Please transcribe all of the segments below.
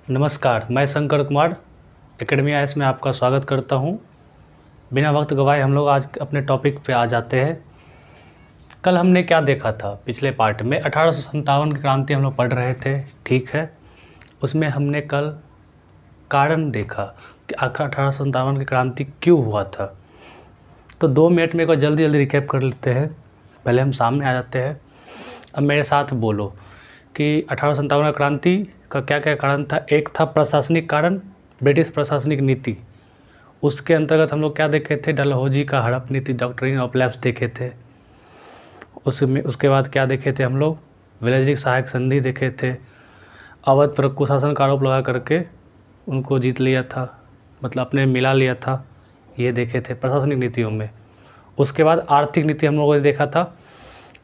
नमस्कार, मैं Shankar Kumar academy IAS में आपका स्वागत करता हूं। बिना वक्त गवाए हम लोग आज अपने टॉपिक पे आ जाते हैं। कल हमने क्या देखा था? पिछले पार्ट में 1857 की क्रांति हम लोग पढ़ रहे थे, ठीक है। उसमें हमने कल कारण देखा कि आखिर 1857 की क्रांति क्यों हुआ था। तो 2 मिनट में एक बार जल्दी रिकैप कर लेते हैं, पहले हम सामने आ जाते हैं। अब मेरे साथ बोलो कि 1857 का क्रांति का क्या क्या कारण था। एक था प्रशासनिक कारण, ब्रिटिश प्रशासनिक नीति। उसके अंतर्गत हम लोग क्या देखे थे? डलहौजी का हड़प नीति, डॉक्ट्रिन ऑफ लैप्स देखे थे। उसके बाद क्या देखे थे हम लोग? वेलेस्ली सहायक संधि देखे थे। अवध पर कुशासन का आरोप लगा करके उनको जीत लिया था, मतलब अपने मिला लिया था, ये देखे थे प्रशासनिक नीतियों में। उसके बाद आर्थिक नीति हम लोगों ने देखा था।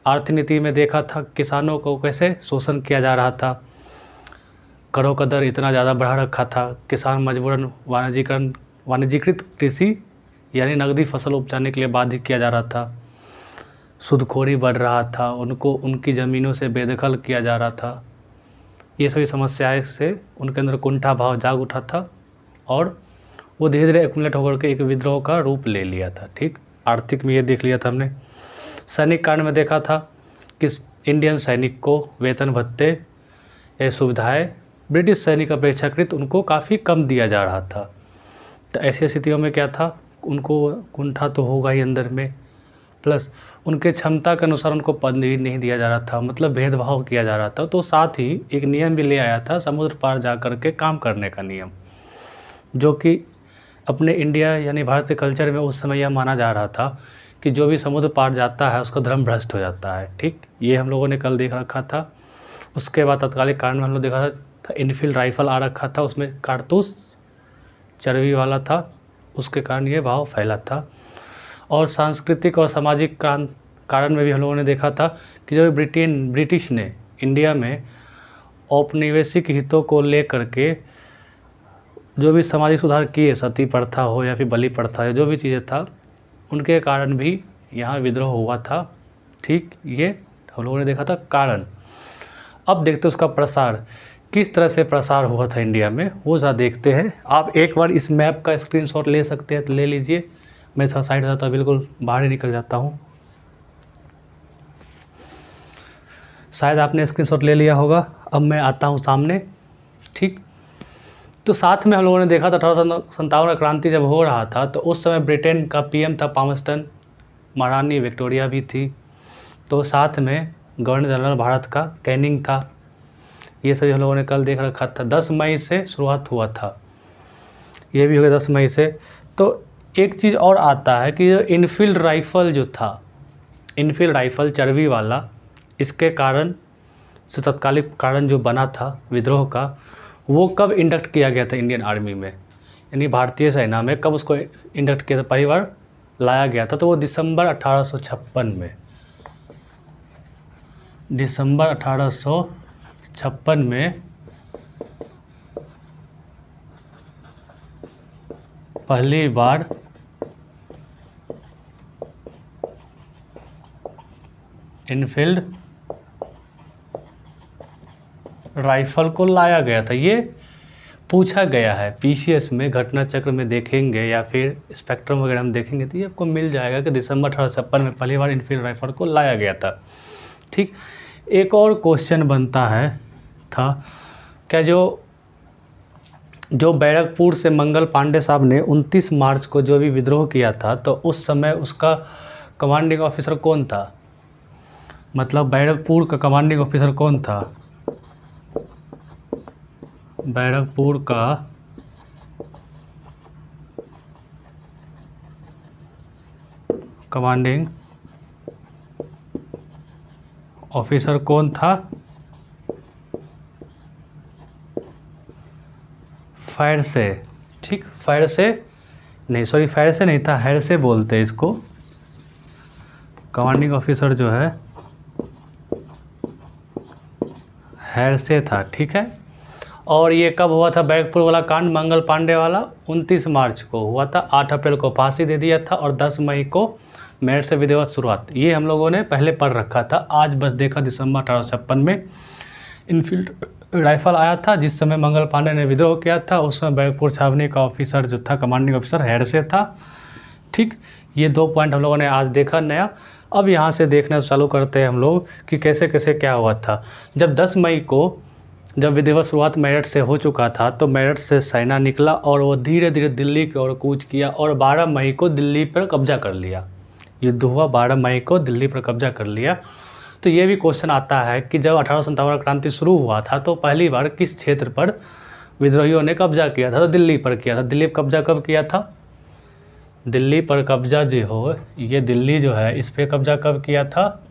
आर्थिक नीति में देखा था किसानों को कैसे शोषण किया जा रहा था, करों का दर इतना ज़्यादा बढ़ा रखा था, किसान मजबूरन वाणिज्यीकृत कृषि यानी नकदी फसल उपजाने के लिए बाध्य किया जा रहा था, सूदखोरी बढ़ रहा था, उनको उनकी ज़मीनों से बेदखल किया जा रहा था। ये सभी समस्याएं से उनके अंदर कुंठा भाव जाग उठा था और वो धीरे धीरे एक्युमुलेट होकर के एक विद्रोह का रूप ले लिया था, ठीक। आर्थिक में ये देख लिया था हमने। सैनिक कांड में देखा था कि इंडियन सैनिक को वेतन भत्ते ये सुविधाएं ब्रिटिश सैनिक अपेक्षाकृत उनको काफ़ी कम दिया जा रहा था। तो ऐसी स्थितियों में क्या था, उनको कुंठा तो होगा ही अंदर में, प्लस उनके क्षमता के अनुसार उनको पद भी नहीं दिया जा रहा था, मतलब भेदभाव किया जा रहा था। तो साथ ही एक नियम भी ले आया था समुद्र पार जा कर के काम करने का नियम, जो कि अपने इंडिया यानी भारतीय कल्चर में उस समय यह माना जा रहा था कि जो भी समुद्र पार जाता है उसका धर्म भ्रष्ट हो जाता है, ठीक। ये हम लोगों ने कल देख रखा था। उसके बाद तत्कालिक कारण में हम लोग देखा था इनफील्ड राइफल आ रखा था, उसमें कारतूस चर्बी वाला था, उसके कारण ये भाव फैला था। और सांस्कृतिक और सामाजिक कारण में भी हम लोगों ने देखा था कि जब ब्रिटिश ने इंडिया में औपनिवेशिक हितों को लेकर के जो भी सामाजिक सुधार किए, सती प्रथा हो या फिर बलि प्रथा हो, जो भी चीज़ें था, उनके कारण भी यहाँ विद्रोह हुआ था, ठीक। ये हम लोगों ने देखा था कारण। अब देखते हैं उसका प्रसार, किस तरह से प्रसार हुआ था इंडिया में, वो ज़रा देखते हैं। आप एक बार इस मैप का स्क्रीनशॉट ले सकते हैं तो ले लीजिए। मैं थोड़ा साइड जाता हूँ, बिल्कुल बाहर ही निकल जाता हूँ। शायद आपने स्क्रीनशॉट ले लिया होगा। अब मैं आता हूँ सामने, ठीक। तो साथ में हम लोगों ने देखा था 1857 का क्रांति जब हो रहा था तो उस समय ब्रिटेन का पीएम था पामस्टन, महारानी विक्टोरिया भी थी, तो साथ में गवर्नर जनरल भारत का कैनिंग था। ये सभी हम लोगों ने कल देख रखा था। 10 मई से शुरुआत हुआ था, ये भी हो गया 10 मई से। तो एक चीज़ और आता है कि इनफील्ड राइफल जो था, इनफील्ड राइफल चर्बी वाला, इसके कारण से तत्कालिक कारण जो बना था विद्रोह का, वो कब इंडक्ट किया गया था इंडियन आर्मी में, यानी भारतीय सेना में कब उसको इंडक्ट किया था, पहली बार लाया गया था, तो वो दिसंबर 1856 में, दिसंबर 1856 में पहली बार इनफील्ड राइफल को लाया गया था। ये पूछा गया है पीसीएस में, घटना चक्र में देखेंगे या फिर स्पेक्ट्रम वगैरह हम देखेंगे तो ये आपको मिल जाएगा कि दिसंबर 1856 में पहली बार इनफील्ड राइफल को लाया गया था, ठीक। एक और क्वेश्चन बनता है था क्या, जो बैरकपुर से मंगल पांडे साहब ने 29 मार्च को जो भी विद्रोह किया था, तो उस समय उसका कमांडिंग ऑफिसर कौन था, मतलब बैरकपुर का कमांडिंग ऑफिसर कौन था? बैरकपुर का कमांडिंग ऑफिसर कौन था? फैरसे, ठीक। फैरसे नहीं, सॉरी फैरसे नहीं था, हैरसे बोलते हैं इसको। कमांडिंग ऑफिसर जो है हैरसे था, ठीक है। और ये कब हुआ था बैरकपुर वाला कांड, मंगल पांडे वाला? 29 मार्च को हुआ था। 8 अप्रैल को फांसी दे दिया था और 10 मई को मेरठ से विधिवत शुरुआत। ये हम लोगों ने पहले पढ़ रखा था, आज बस देखा दिसंबर 1856 में इनफील्ड राइफल आया था जिस समय मंगल पांडे ने विद्रोह किया था। उस समय बैरकपुर छावनी का ऑफिसर जो था, कमांडिंग ऑफिसर हेड से था। ठीक, ये 2 पॉइंट हम लोगों ने आज देखा नया। अब यहाँ से देखना चालू करते हैं हम लोग कि कैसे कैसे क्या हुआ था। जब 10 मई को जब विधिवत शुरुआत मेरठ से हो चुका था तो मेरठ से सेना निकला और वो धीरे धीरे दिल्ली की ओर कूच किया और 12 मई को दिल्ली पर कब्जा कर लिया। युद्ध हुआ, 12 मई को दिल्ली पर कब्जा कर लिया। तो ये भी क्वेश्चन आता है कि जब 1857 क्रांति शुरू हुआ था तो पहली बार किस क्षेत्र पर विद्रोहियों ने कब्जा किया था? तो दिल्ली पर किया था। दिल्ली पर कब्जा कब किया था? दिल्ली पर कब्जा जो हो, ये दिल्ली जो है इस पर कब्जा कब किया था?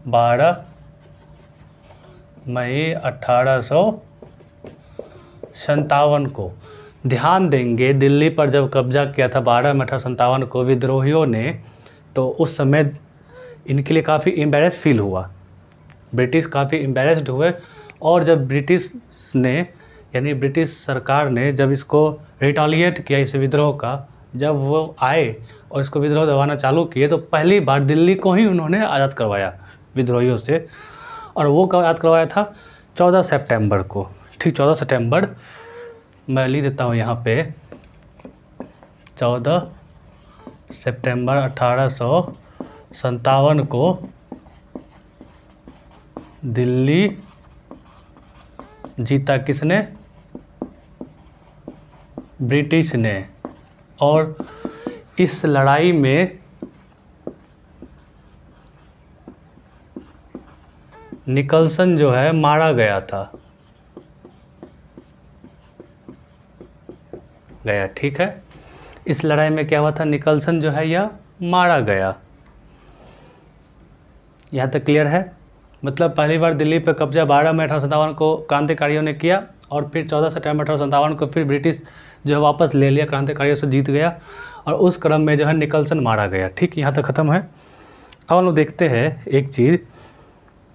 12 मई 1857 को। ध्यान देंगे, दिल्ली पर जब कब्जा किया था 12 मई 1857 को विद्रोहियों ने, तो उस समय इनके लिए काफ़ी एम्बेरस फील हुआ। ब्रिटिश काफ़ी एम्बेरस्ड हुए और जब ब्रिटिश ने यानी ब्रिटिश सरकार ने जब इसको रिटालिएट किया इस विद्रोह का, जब वो आए और इसको विद्रोह दबाना चालू किए तो पहली बार दिल्ली को ही उन्होंने आज़ाद करवाया विद्रोहियों से। और वो कब आज़ाद करवाया था? 14 सितंबर को। ठीक, 14 सितंबर मैं लिख देता हूँ यहाँ पे, 14 सितंबर 1857 को दिल्ली जीता किसने? ब्रिटिश ने। और इस लड़ाई में निकलसन जो है मारा गया था, गया। ठीक है, इस लड़ाई में क्या हुआ था? निकलसन जो है यह मारा गया। यहाँ तक क्लियर है? मतलब पहली बार दिल्ली पर कब्जा 12 मई 1857 को क्रांतिकारियों ने किया और फिर 14 सितंबर 1857 को फिर ब्रिटिश जो है वापस ले लिया, क्रांतिकारियों से जीत गया और उस क्रम में जो है निकलसन मारा गया। ठीक, यहाँ तक ख़त्म है। अब हम लोग देखते हैं एक चीज़।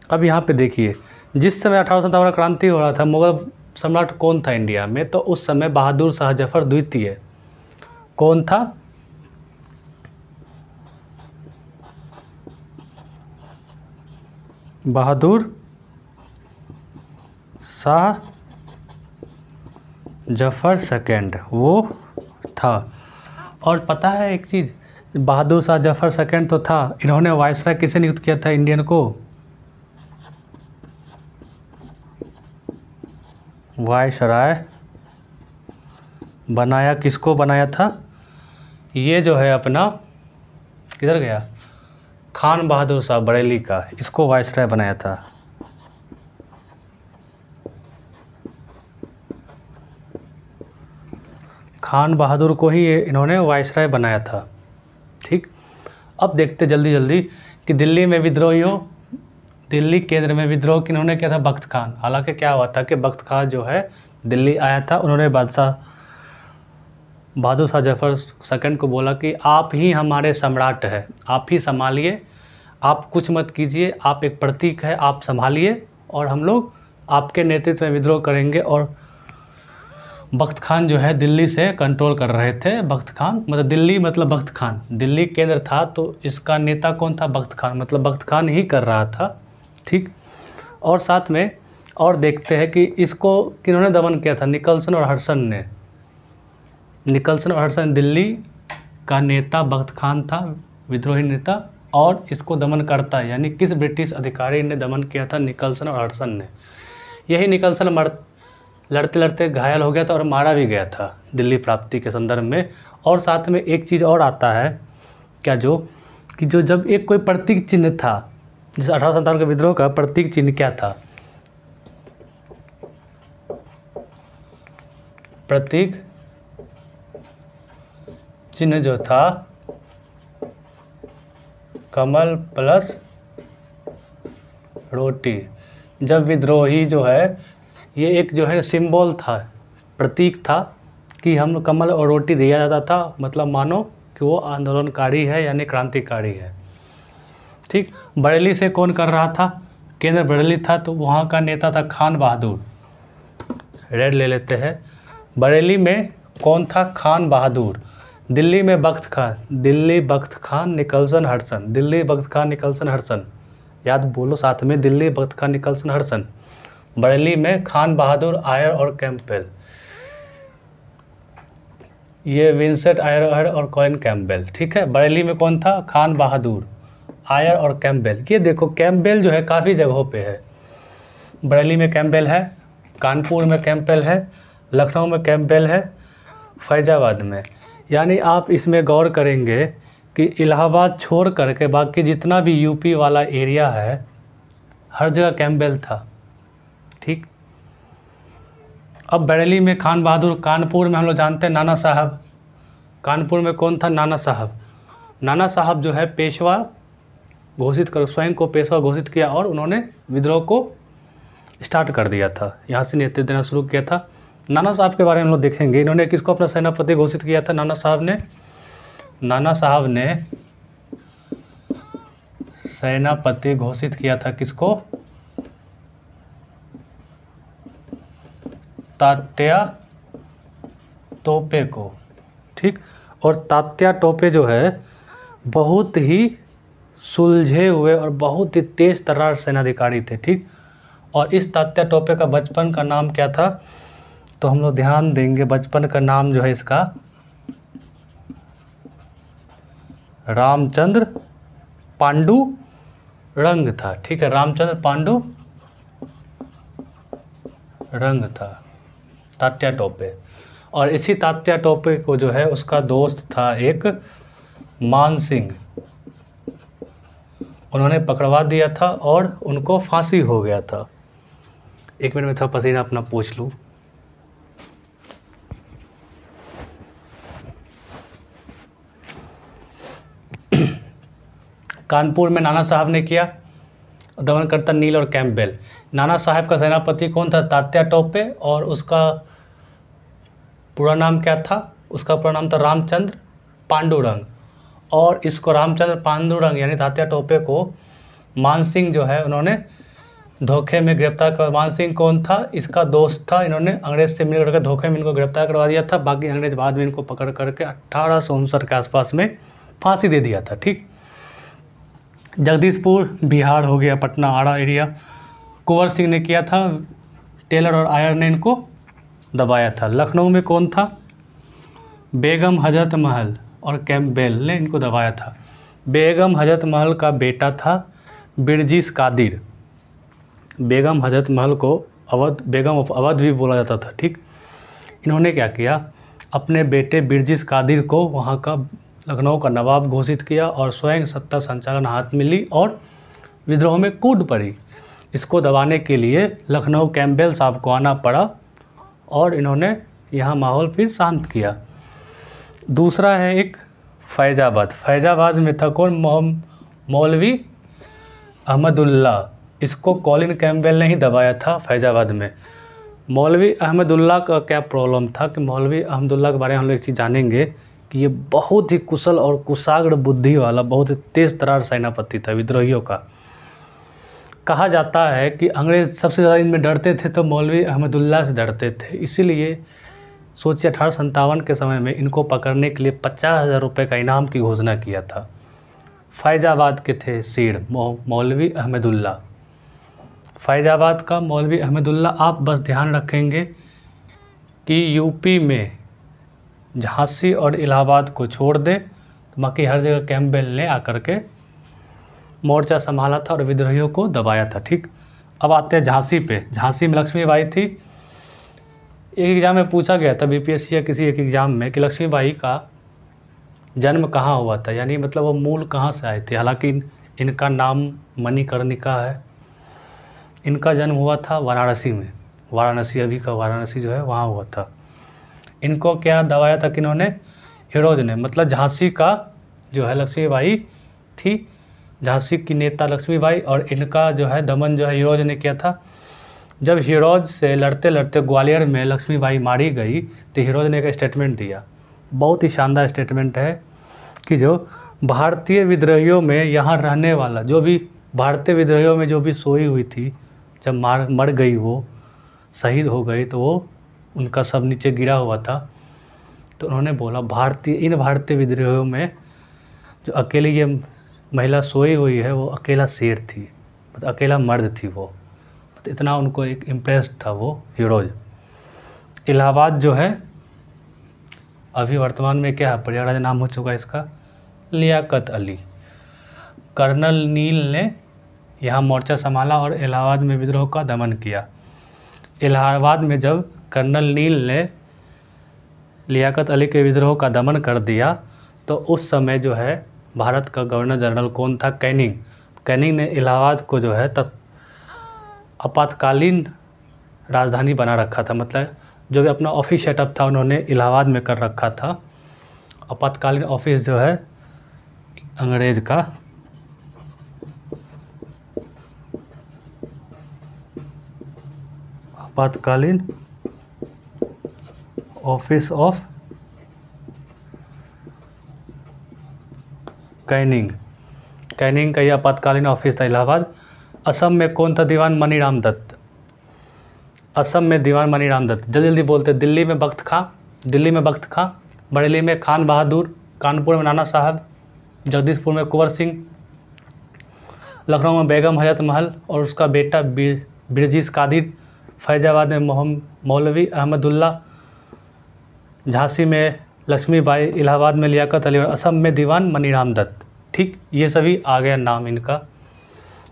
अब यहाँ पे देखिए, जिस समय 1857 क्रांति हो रहा था, मुगल सम्राट कौन था इंडिया में? तो उस समय बहादुर शाह जफर द्वितीय। कौन था? बहादुर शाह जफर सेकंड वो था। और पता है एक चीज़, बहादुर शाह जफर सेकंड तो था, इन्होंने वायसराय किसे नियुक्त किया था इंडियन को? वायसराय बनाया किसको बनाया था? ये जो है अपना किधर गया? खान बहादुर शाह बरेली का, इसको वायसराय बनाया था। खान बहादुर को ही इन्होंने वायसराय बनाया था। ठीक, अब देखते जल्दी जल्दी कि दिल्ली में विद्रोहियों, दिल्ली केंद्र में विद्रोह किन्होंने किया था? बख्त खान। हालांकि क्या हुआ था कि बख्त खान जो है दिल्ली आया था, उन्होंने बहादुर शाह जफर सेकंड को बोला कि आप ही हमारे सम्राट हैं, आप ही संभालिए, आप कुछ मत कीजिए, आप एक प्रतीक है, आप संभालिए और हम लोग आपके नेतृत्व में विद्रोह करेंगे। और बख्त खान जो है दिल्ली से कंट्रोल कर रहे थे। बख्त खान मतलब दिल्ली मतलब बख्त खान, दिल्ली केंद्र था तो इसका नेता कौन था? बख्त खान, मतलब बख्त खान ही कर रहा था। ठीक, और साथ में और देखते हैं कि इसको किन्होंने दमन किया था? निकलसन और हडसन ने। निकलसन और हडसन, दिल्ली का नेता बख्त खान था, विद्रोही नेता, और इसको दमन करता है यानी किस ब्रिटिश अधिकारी ने दमन किया था? निकलसन और हडसन ने। यही निकलसन लड़ते लड़ते घायल हो गया था और मारा भी गया था दिल्ली प्राप्ति के संदर्भ में। और साथ में एक चीज़ और आता है क्या, जो जब एक कोई प्रतीक चिन्ह था, जिस 1857 के विद्रोह का प्रतीक चिन्ह क्या था? प्रतीक चिन्ह जो था कमल प्लस रोटी। जब विद्रोही जो है ये एक जो है सिंबल था, प्रतीक था कि हम कमल और रोटी दिया जाता था, मतलब मानो कि वो आंदोलनकारी है यानी क्रांतिकारी है। ठीक, बरेली से कौन कर रहा था? केंद्र बरेली था तो वहाँ का नेता था खान बहादुर। रेड ले लेते हैं। बरेली में कौन था? खान बहादुर। दिल्ली में बख्त खान, दिल्ली बख्त खान निकलसन हडसन, दिल्ली बख्त खान निकलसन हडसन। याद बोलो साथ में, दिल्ली बख्त खान निकलसन हडसन। बरेली में खान बहादुर आयर और कैंपबेल, ये विंसेंट आयर और कॉइन कैंपबेल, ठीक है। बरेली में कौन था? खान बहादुर आयर और कैंपबेल। ये देखो कैंपबेल जो है काफ़ी जगहों पे है, बरेली में कैंपबेल है, कानपुर में कैंपबेल है, लखनऊ में कैंपबेल है, फैज़ाबाद में। यानी आप इसमें गौर करेंगे कि इलाहाबाद छोड़ करके बाकी जितना भी यूपी वाला एरिया है हर जगह कैंपबेल था, ठीक। अब बरेली में खान बहादुर, कानपुर में हम लोग जानते हैं नाना साहब, कानपुर में कौन था? नाना साहब। नाना साहब जो है पेशवा घोषित कर, स्वयं को पेशवा घोषित किया और उन्होंने विद्रोह को स्टार्ट कर दिया था, यहाँ से नेतृत्व देना शुरू किया था। नाना साहब के बारे में हम लोग देखेंगे, इन्होंने किसको अपना सेनापति घोषित किया था? नाना साहब ने सेनापति घोषित किया था किसको? तात्या टोपे को, ठीक। और तात्या टोपे जो है बहुत ही सुलझे हुए और बहुत ही तेज तर्रार सेनाधिकारी थे, ठीक। और इस तात्या टोपे का बचपन का नाम क्या था? तो हम लोग ध्यान देंगे, बचपन का नाम जो है इसका रामचंद्र पांडु रंग था, ठीक है। रामचंद्र पांडु रंग था तात्या टोपे। और इसी तात्या टोपे को जो है उसका दोस्त था एक मान सिंह, उन्होंने पकड़वा दिया था और उनको फांसी हो गया था। एक मिनट में था पसीना अपना पूछ लूँ। कानपुर में नाना साहब ने किया, दमन करता नील और कैंपबेल। नाना साहब का सेनापति कौन था? तात्या टोपे। और उसका पूरा नाम क्या था? उसका पूरा नाम था रामचंद्र पांडुरंग। और इसको रामचंद्र पांडुरंग यानी तात्या टोपे को मान सिंह जो है उन्होंने धोखे में गिरफ्तार कर। मान सिंह कौन था? इसका दोस्त था। इन्होंने अंग्रेज से मिल करके धोखे में इनको गिरफ्तार करवा दिया था। बाकी अंग्रेज बाद में इनको पकड़ करके 1869 के आसपास में फांसी दे दिया था, ठीक। जगदीशपुर बिहार हो गया, पटना आड़ा एरिया, कुंवर सिंह ने किया था। टेलर और आयर ने इनको दबाया था। लखनऊ में कौन था? बेगम हजरत महल और कैंपबेल ने इनको दबाया था। बेगम हजरत महल का बेटा था बिरजिस कादिर। बेगम हजरत महल को बेगम ऑफ अवध भी बोला जाता था, ठीक। इन्होंने क्या किया? अपने बेटे बिरजिस कादिर को वहाँ का लखनऊ का नवाब घोषित किया और स्वयं सत्ता संचालन हाथ में ली और विद्रोह में कूद पड़ी। इसको दबाने के लिए लखनऊ कैंपबेल साहब को आना पड़ा और इन्होंने यहाँ माहौल फिर शांत किया। दूसरा है एक फैज़ाबाद। फैज़ाबाद में था कौन? मौलवी अहमदुल्ला। इसको कॉलिन कैंपबेल ने ही दबाया था फैज़ाबाद में। मौलवी अहमदुल्ला का क्या प्रॉब्लम था कि मौलवी अहमदुल्ला के बारे में हम लोग एक चीज़ जानेंगे कि ये बहुत ही कुशल और कुशाग्र बुद्धि वाला बहुत ही तेज़ तर्रार सेनापति था विद्रोहियों का। कहा जाता है कि अंग्रेज़ सबसे ज़्यादा इनमें डरते थे तो मौलवी अहमदुल्ला से डरते थे। इसीलिए सोचिए 1857 के समय में इनको पकड़ने के लिए 50,000 रुपये का इनाम की घोषणा किया था। फैज़ाबाद के थे सीड मौलवी अहमदुल्ला। फैज़ाबाद का मौलवी अहमदुल्ला। आप बस ध्यान रखेंगे कि यूपी में झांसी और इलाहाबाद को छोड़ दे तो बाकी हर जगह कैंपबेल ने आकर के मोर्चा संभाला था और विद्रोहियों को दबाया था, ठीक। अब आते हैं झांसी पे। झांसी में लक्ष्मीबाई थी। एक एग्ज़ाम में पूछा गया था बीपीएससी या किसी एक एग्ज़ाम में कि लक्ष्मीबाई का जन्म कहाँ हुआ था, यानी मतलब वो मूल कहाँ से आए थे। हालांकि इनका नाम मणिकर्णिका है। इनका जन्म हुआ था वाराणसी में। वाराणसी अभी का वाराणसी जो है वहाँ हुआ था। इनको क्या दबाया था किन्होंने? हीरोज ने। मतलब झांसी का जो है लक्ष्मीबाई थी, झांसी की नेता लक्ष्मीबाई, और इनका जो है दमन जो है हीरोज ने किया था। जब हीरोज से लड़ते लड़ते ग्वालियर में लक्ष्मीबाई मारी गई तो हीरोज ने एक स्टेटमेंट दिया। बहुत ही शानदार स्टेटमेंट है कि जो भारतीय विद्रोहियों में यहाँ रहने वाला जो भी भारतीय विद्रोहियों में जो भी सोई हुई थी, जब मर गई, वो शहीद हो गई, तो वो उनका सब नीचे गिरा हुआ था। तो उन्होंने बोला इन भारतीय विद्रोहियों में जो अकेली ये महिला सोई हुई है वो अकेला शेर थी, मतलब अकेला मर्द थी वो। तो इतना उनको एक इम्प्रेस था वो हीरोज। इलाहाबाद जो है अभी वर्तमान में क्या है, प्रयागराज नाम हो चुका है इसका, लियाकत अली। कर्नल नील ने यहाँ मोर्चा संभाला और इलाहाबाद में विद्रोह का दमन किया। इलाहाबाद में जब कर्नल नील ने लियाकत अली के विद्रोह का दमन कर दिया तो उस समय जो है भारत का गवर्नर जनरल कौन था, कैनिंग। कैनिंग ने इलाहाबाद को जो है आपातकालीन राजधानी बना रखा था, मतलब जो भी अपना ऑफिस सेटअप था उन्होंने इलाहाबाद में कर रखा था। आपातकालीन ऑफिस जो है अंग्रेज का, आपातकालीन ऑफिस ऑफ कैनिंग। कैनिंग का ये आपातकालीन ऑफिस था इलाहाबाद। असम में कौन था, दीवान मनीराम दत्त। असम में दीवान मनीराम दत्त। जल्दी जल्दी बोलते। दिल्ली में बख्त खां, दिल्ली में बख्त खां। बरेली में खान बहादुर। कानपुर में नाना साहब। जगदीशपुर में कुंवर सिंह। लखनऊ में बेगम हजरत महल और उसका बेटा बिरजीस कादिर। फैजाबाद में मौलवी अहमदुल्ला। झांसी में लक्ष्मीबाई। इलाहाबाद में लियाकत अली और असम में दीवान मनीराम दत्त। ठीक, ये सभी आ गया नाम इनका।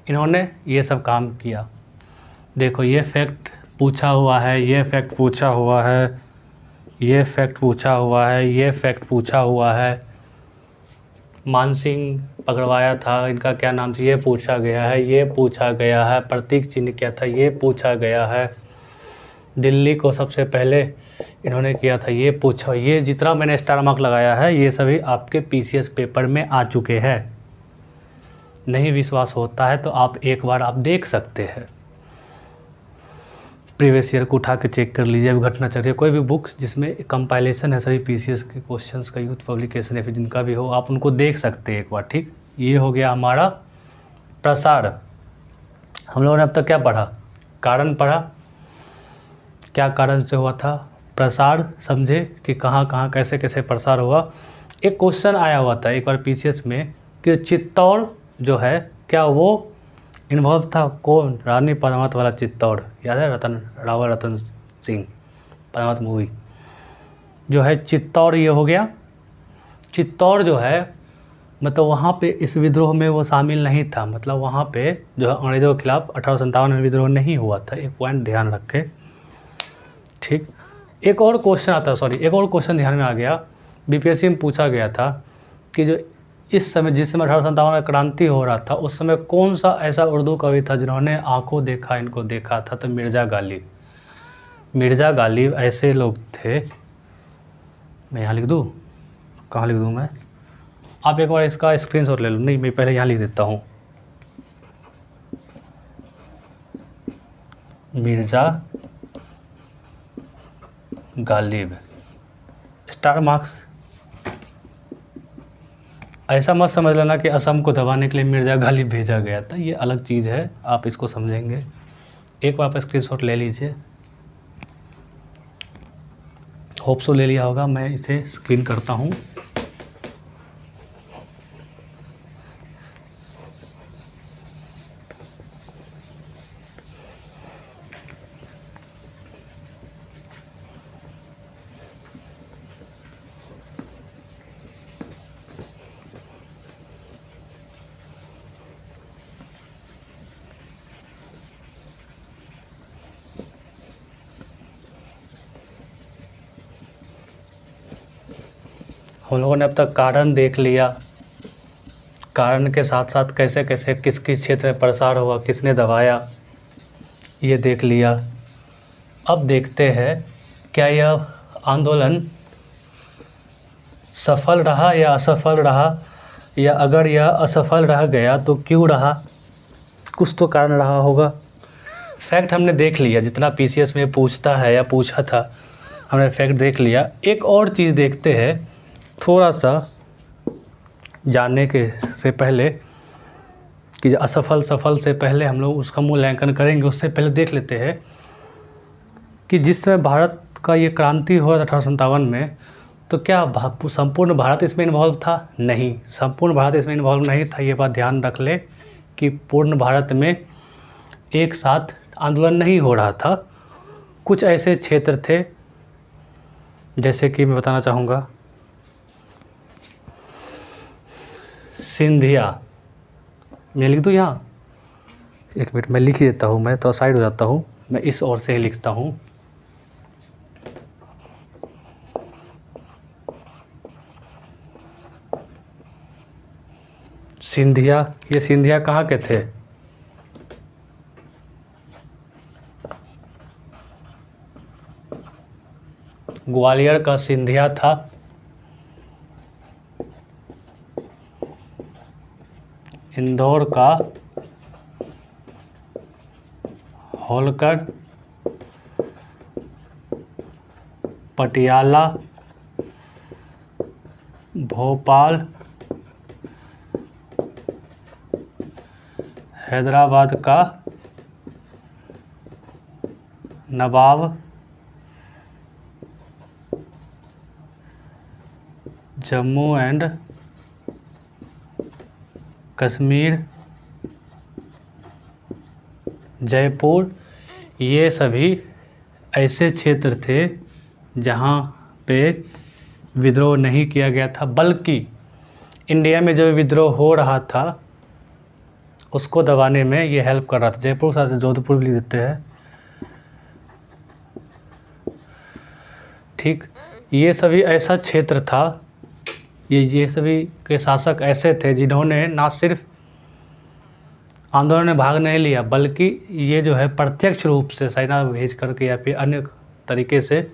इन्होंने ये सब काम किया। देखो ये फैक्ट पूछा हुआ है, ये फैक्ट पूछा हुआ है, ये फैक्ट पूछा हुआ है, ये फैक्ट पूछा हुआ है। मानसिंह पकड़वाया था, इनका क्या नाम था, ये पूछा गया है, ये पूछा गया है। प्रतीक चिन्ह क्या था, ये पूछा गया है। दिल्ली को सबसे पहले इन्होंने किया था, ये पूछा। ये जितना मैंने स्टार मार्क लगाया है ये सभी आपके पीसीएस पेपर में आ चुके हैं। नहीं विश्वास होता है तो आप एक बार आप देख सकते हैं, प्रीवियस ईयर को उठा के चेक कर लीजिए। अभी घटना चल रही है, कोई भी बुक्स जिसमें कंपाइलेशन है सभी पीसीएस के क्वेश्चंस का, यूथ पब्लिकेशन या फिर जिनका भी हो, आप उनको देख सकते हैं एक बार। ठीक, ये हो गया हमारा प्रसार। हम लोगों ने अब तक क्या पढ़ा, कारण पढ़ा, क्या कारण से हुआ था प्रसार, समझे कि कहाँ कहाँ कैसे कैसे प्रसार हुआ। एक क्वेश्चन आया हुआ था एक बार पीसीएस में कि चित्तौड़ जो है क्या वो इन्वॉल्व था, कौन, रानी पद्मावत वाला चित्तौड़, याद है, रावल रतन सिंह पद्मावत मूवी जो है। चित्तौड़ ये हो गया। चित्तौड़ जो है मतलब वहाँ पे इस विद्रोह में वो शामिल नहीं था, मतलब वहाँ पे जो है अंग्रेज़ों के खिलाफ 1857 में विद्रोह नहीं हुआ था। एक पॉइंट ध्यान रखें। ठीक, एक और क्वेश्चन आता है, सॉरी एक और क्वेश्चन ध्यान में आ गया, बीपीएससी में पूछा गया था कि जो इस समय जिस समय 1857 में क्रांति हो रहा था उस समय कौन सा ऐसा उर्दू कवि था जिन्होंने आंखों देखा इनको देखा था, तो मिर्ज़ा गालिब। मिर्ज़ा गालिब ऐसे लोग थे, मैं यहाँ लिख दूँ, कहाँ लिख दूँ मैं, आप एक बार इसका स्क्रीनशॉट ले लो। नहीं, मैं पहले यहाँ लिख देता हूँ, मिर्ज़ा गालिब, स्टार मार्क्स। ऐसा मत समझ लेना कि असम को दबाने के लिए मिर्ज़ा गालिब भेजा गया था, ये अलग चीज़ है, आप इसको समझेंगे। एक बार आप स्क्रीनशॉट ले लीजिए, होप सो ले लिया होगा, मैं इसे स्क्रीन करता हूँ। हम लोगों ने अब तक कारण देख लिया, कारण के साथ साथ कैसे कैसे किस किस क्षेत्र में प्रसार हुआ, किसने दबाया, ये देख लिया। अब देखते हैं क्या यह आंदोलन सफल रहा या असफल रहा, या अगर यह असफल रह गया तो क्यों रहा, कुछ तो कारण रहा होगा। फैक्ट हमने देख लिया, जितना पीसीएस में पूछता है या पूछा था हमने फैक्ट देख लिया। एक और चीज़ देखते हैं थोड़ा सा जानने के से पहले कि असफल सफल से पहले हम लोग उसका मूल्यांकन करेंगे, उससे पहले देख लेते हैं कि जिस समय भारत का ये क्रांति हुआ 1857 में, तो क्या संपूर्ण भारत इसमें इन्वॉल्व था? नहीं, संपूर्ण भारत इसमें इन्वॉल्व नहीं था। ये बात ध्यान रख ले कि पूर्ण भारत में एक साथ आंदोलन नहीं हो रहा था। कुछ ऐसे क्षेत्र थे, जैसे कि मैं बताना चाहूँगा सिंधिया, मैं लिख दूँ यहाँ, एक मिनट मैं लिख देता हूँ, मैं तो साइड हो जाता हूँ, मैं इस ओर से ही लिखता हूँ। सिंधिया, ये सिंधिया कहाँ के थे? ग्वालियर का सिंधिया था। इंदौर का होलकर, पटियाला, भोपाल, हैदराबाद का नवाब, जम्मू एंड कश्मीर, जयपुर, ये सभी ऐसे क्षेत्र थे जहाँ पे विद्रोह नहीं किया गया था, बल्कि इंडिया में जो विद्रोह हो रहा था उसको दबाने में ये हेल्प कर रहा था। जयपुर के साथ से जोधपुर भी लिख देते हैं। ठीक, ये सभी ऐसा क्षेत्र था, ये सभी के शासक ऐसे थे जिन्होंने ना सिर्फ आंदोलन में भाग नहीं लिया, बल्कि ये जो है प्रत्यक्ष रूप से सेना भेज करके या फिर अन्य तरीके से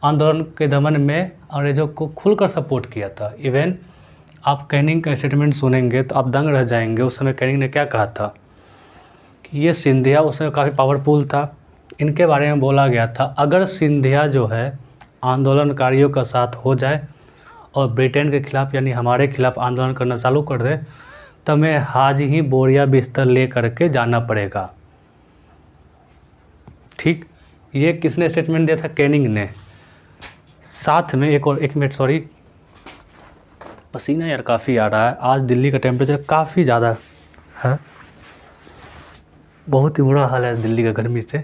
आंदोलन के दमन में अंग्रेज़ों को खुलकर सपोर्ट किया था। इवन आप कैनिंग का स्टेटमेंट सुनेंगे तो आप दंग रह जाएंगे। उस समय कैनिंग ने क्या कहा था कि ये सिंधिया उस समय काफ़ी पावरफुल था, इनके बारे में बोला गया था अगर सिंधिया जो है आंदोलनकारियों का साथ हो जाए और ब्रिटेन के खिलाफ़ यानी हमारे खिलाफ़ आंदोलन करना चालू कर दे तो हमें आज ही बोरिया बिस्तर ले करके जाना पड़ेगा। ठीक, ये किसने स्टेटमेंट दिया था? कैनिंग ने। साथ में एक और, एक मिनट सॉरी, पसीना यार काफ़ी आ रहा है, आज दिल्ली का टेम्परेचर काफ़ी ज़्यादा है, बहुत ही बुरा हाल है दिल्ली का गर्मी से,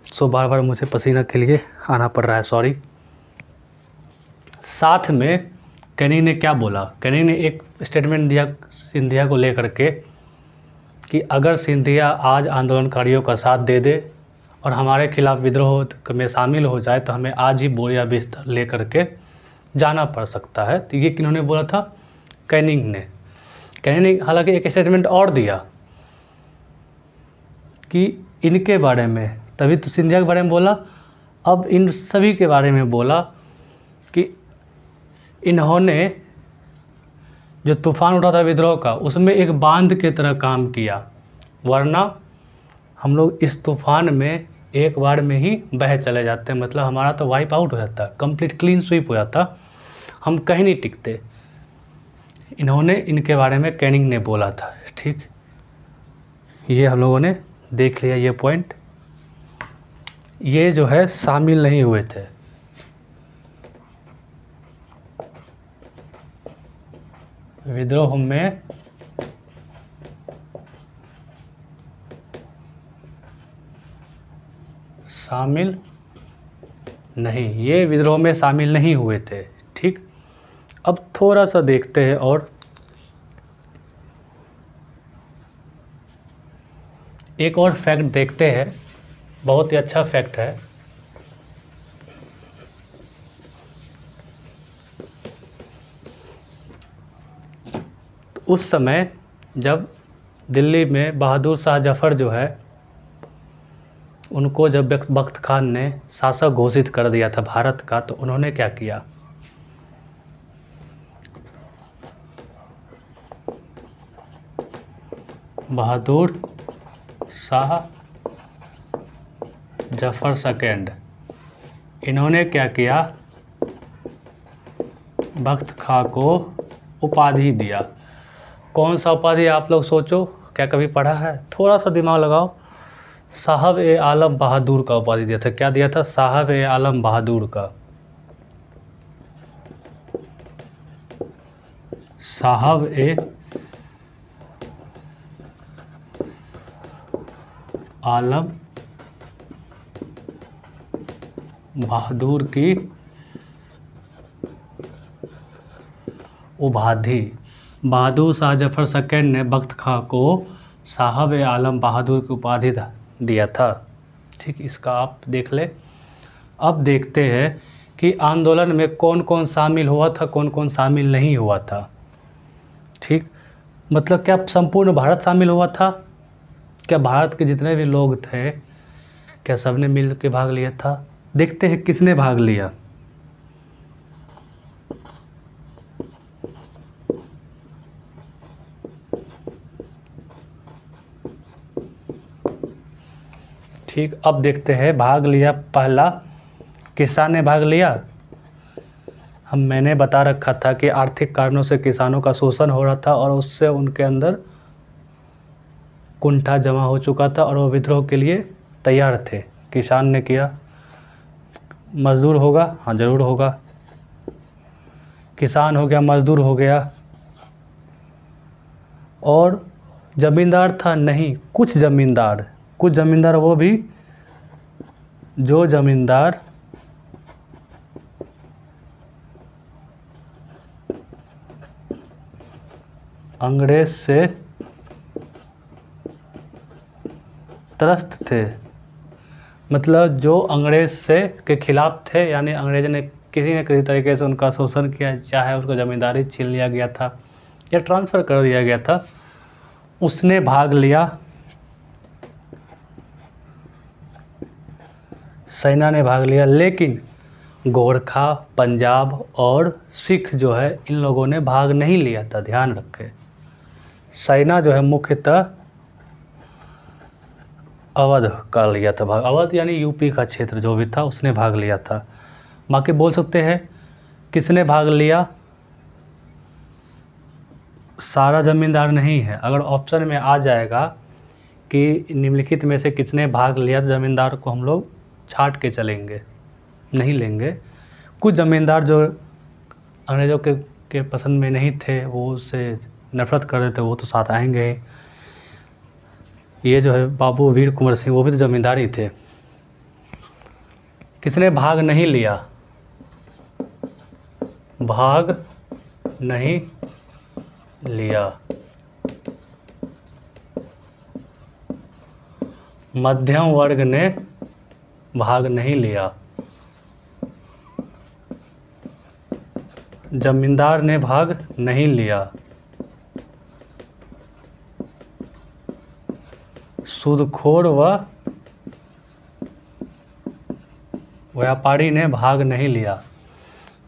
सो बार बार मुझे पसीना के लिए आना पड़ रहा है, सॉरी। साथ में कैनिंग ने क्या बोला? कैनिंग ने एक स्टेटमेंट दिया सिंधिया को लेकर के कि अगर सिंधिया आज आंदोलनकारियों का साथ दे दे और हमारे खिलाफ़ विद्रोह में शामिल हो जाए तो हमें आज ही बोरिया बिस्तर ले करके जाना पड़ सकता है। तो ये किन्होंने बोला था? कैनिंग ने। कैनिंग ने हालांकि एक स्टेटमेंट और दिया कि इनके बारे में, तभी तो सिंधिया के बारे में बोला, अब इन सभी के बारे में बोला कि इन्होंने जो तूफ़ान उठा था विद्रोह का उसमें एक बांध के तरह काम किया, वरना हम लोग इस तूफ़ान में एक बार में ही बह चले जाते, मतलब हमारा तो वाइप आउट हो जाता, कंप्लीट क्लीन स्वीप हो जाता, हम कहीं नहीं टिकते। इन्होंने, इनके बारे में कैनिंग ने बोला था। ठीक, ये हम लोगों ने देख लिया ये पॉइंट। ये जो है शामिल नहीं हुए थे। विद्रोह में शामिल नहीं, ये विद्रोह में शामिल नहीं हुए थे। ठीक, अब थोड़ा सा देखते हैं और एक और फैक्ट देखते हैं, बहुत ही अच्छा फैक्ट है। तो उस समय जब दिल्ली में बहादुर शाह जफ़र जो है, उनको जब बख्त खान ने शासक घोषित कर दिया था भारत का, तो उन्होंने क्या किया? बहादुर शाह जफ़र सेकेंड, इन्होंने क्या किया? बख्त खां को उपाधि दिया। कौन सा उपाधि? आप लोग सोचो, क्या कभी पढ़ा है? थोड़ा सा दिमाग लगाओ। साहब ए आलम बहादुर का उपाधि दिया था। क्या दिया था? साहब ए आलम बहादुर का। साहब ए आलम बहादुर की उपाधि। बहादुर शाह जफर सेकंड ने बख्त खां को साहब आलम बहादुर की उपाधि दिया था। ठीक, इसका आप देख ले। अब देखते हैं कि आंदोलन में कौन कौन शामिल हुआ था, कौन कौन शामिल नहीं हुआ था। ठीक, मतलब क्या संपूर्ण भारत शामिल हुआ था? क्या भारत के जितने भी लोग थे क्या सबने मिल के भाग लिया था? देखते हैं किसने भाग लिया। ठीक, अब देखते हैं भाग लिया। पहला किसान ने भाग लिया। मैंने बता रखा था कि आर्थिक कारणों से किसानों का शोषण हो रहा था और उससे उनके अंदर कुंठा जमा हो चुका था और वो विद्रोह के लिए तैयार थे। किसान ने किया। मजदूर होगा? हाँ ज़रूर होगा। किसान हो गया, मजदूर हो गया। और ज़मींदार था? नहीं, कुछ ज़मींदार वो भी जो ज़मींदार अंग्रेज से त्रस्त थे। मतलब जो अंग्रेज से के खिलाफ थे, यानी अंग्रेज ने किसी न किसी तरीके से उनका शोषण किया, चाहे उसको ज़मींदारी छीन लिया गया था या ट्रांसफ़र कर दिया गया था, उसने भाग लिया। सेना ने भाग लिया। लेकिन गोरखा, पंजाब और सिख जो है, इन लोगों ने भाग नहीं लिया था। ध्यान रखें, सेना जो है मुख्यतः अवध का लिया था भाग। अवध यानी यूपी का क्षेत्र जो भी था उसने भाग लिया था। बाकी बोल सकते हैं किसने भाग लिया? सारा ज़मींदार नहीं है। अगर ऑप्शन में आ जाएगा कि निम्नलिखित में से किसने भाग लिया, तो ज़मींदार को हम लोग छांट के चलेंगे, नहीं लेंगे। कुछ ज़मींदार जो अंग्रेज़ों के पसंद में नहीं थे, वो उससे नफरत कर रहे थे, वो तो साथ आएंगे। ये जो है बाबू वीर कुंवर सिंह, वो भी तो ज़मींदार ही थे। किसने भाग नहीं लिया? भाग नहीं लिया। मध्यम वर्ग ने भाग नहीं लिया। जमींदार ने भाग नहीं लिया। सूदखोर व व्यापारी ने भाग नहीं लिया।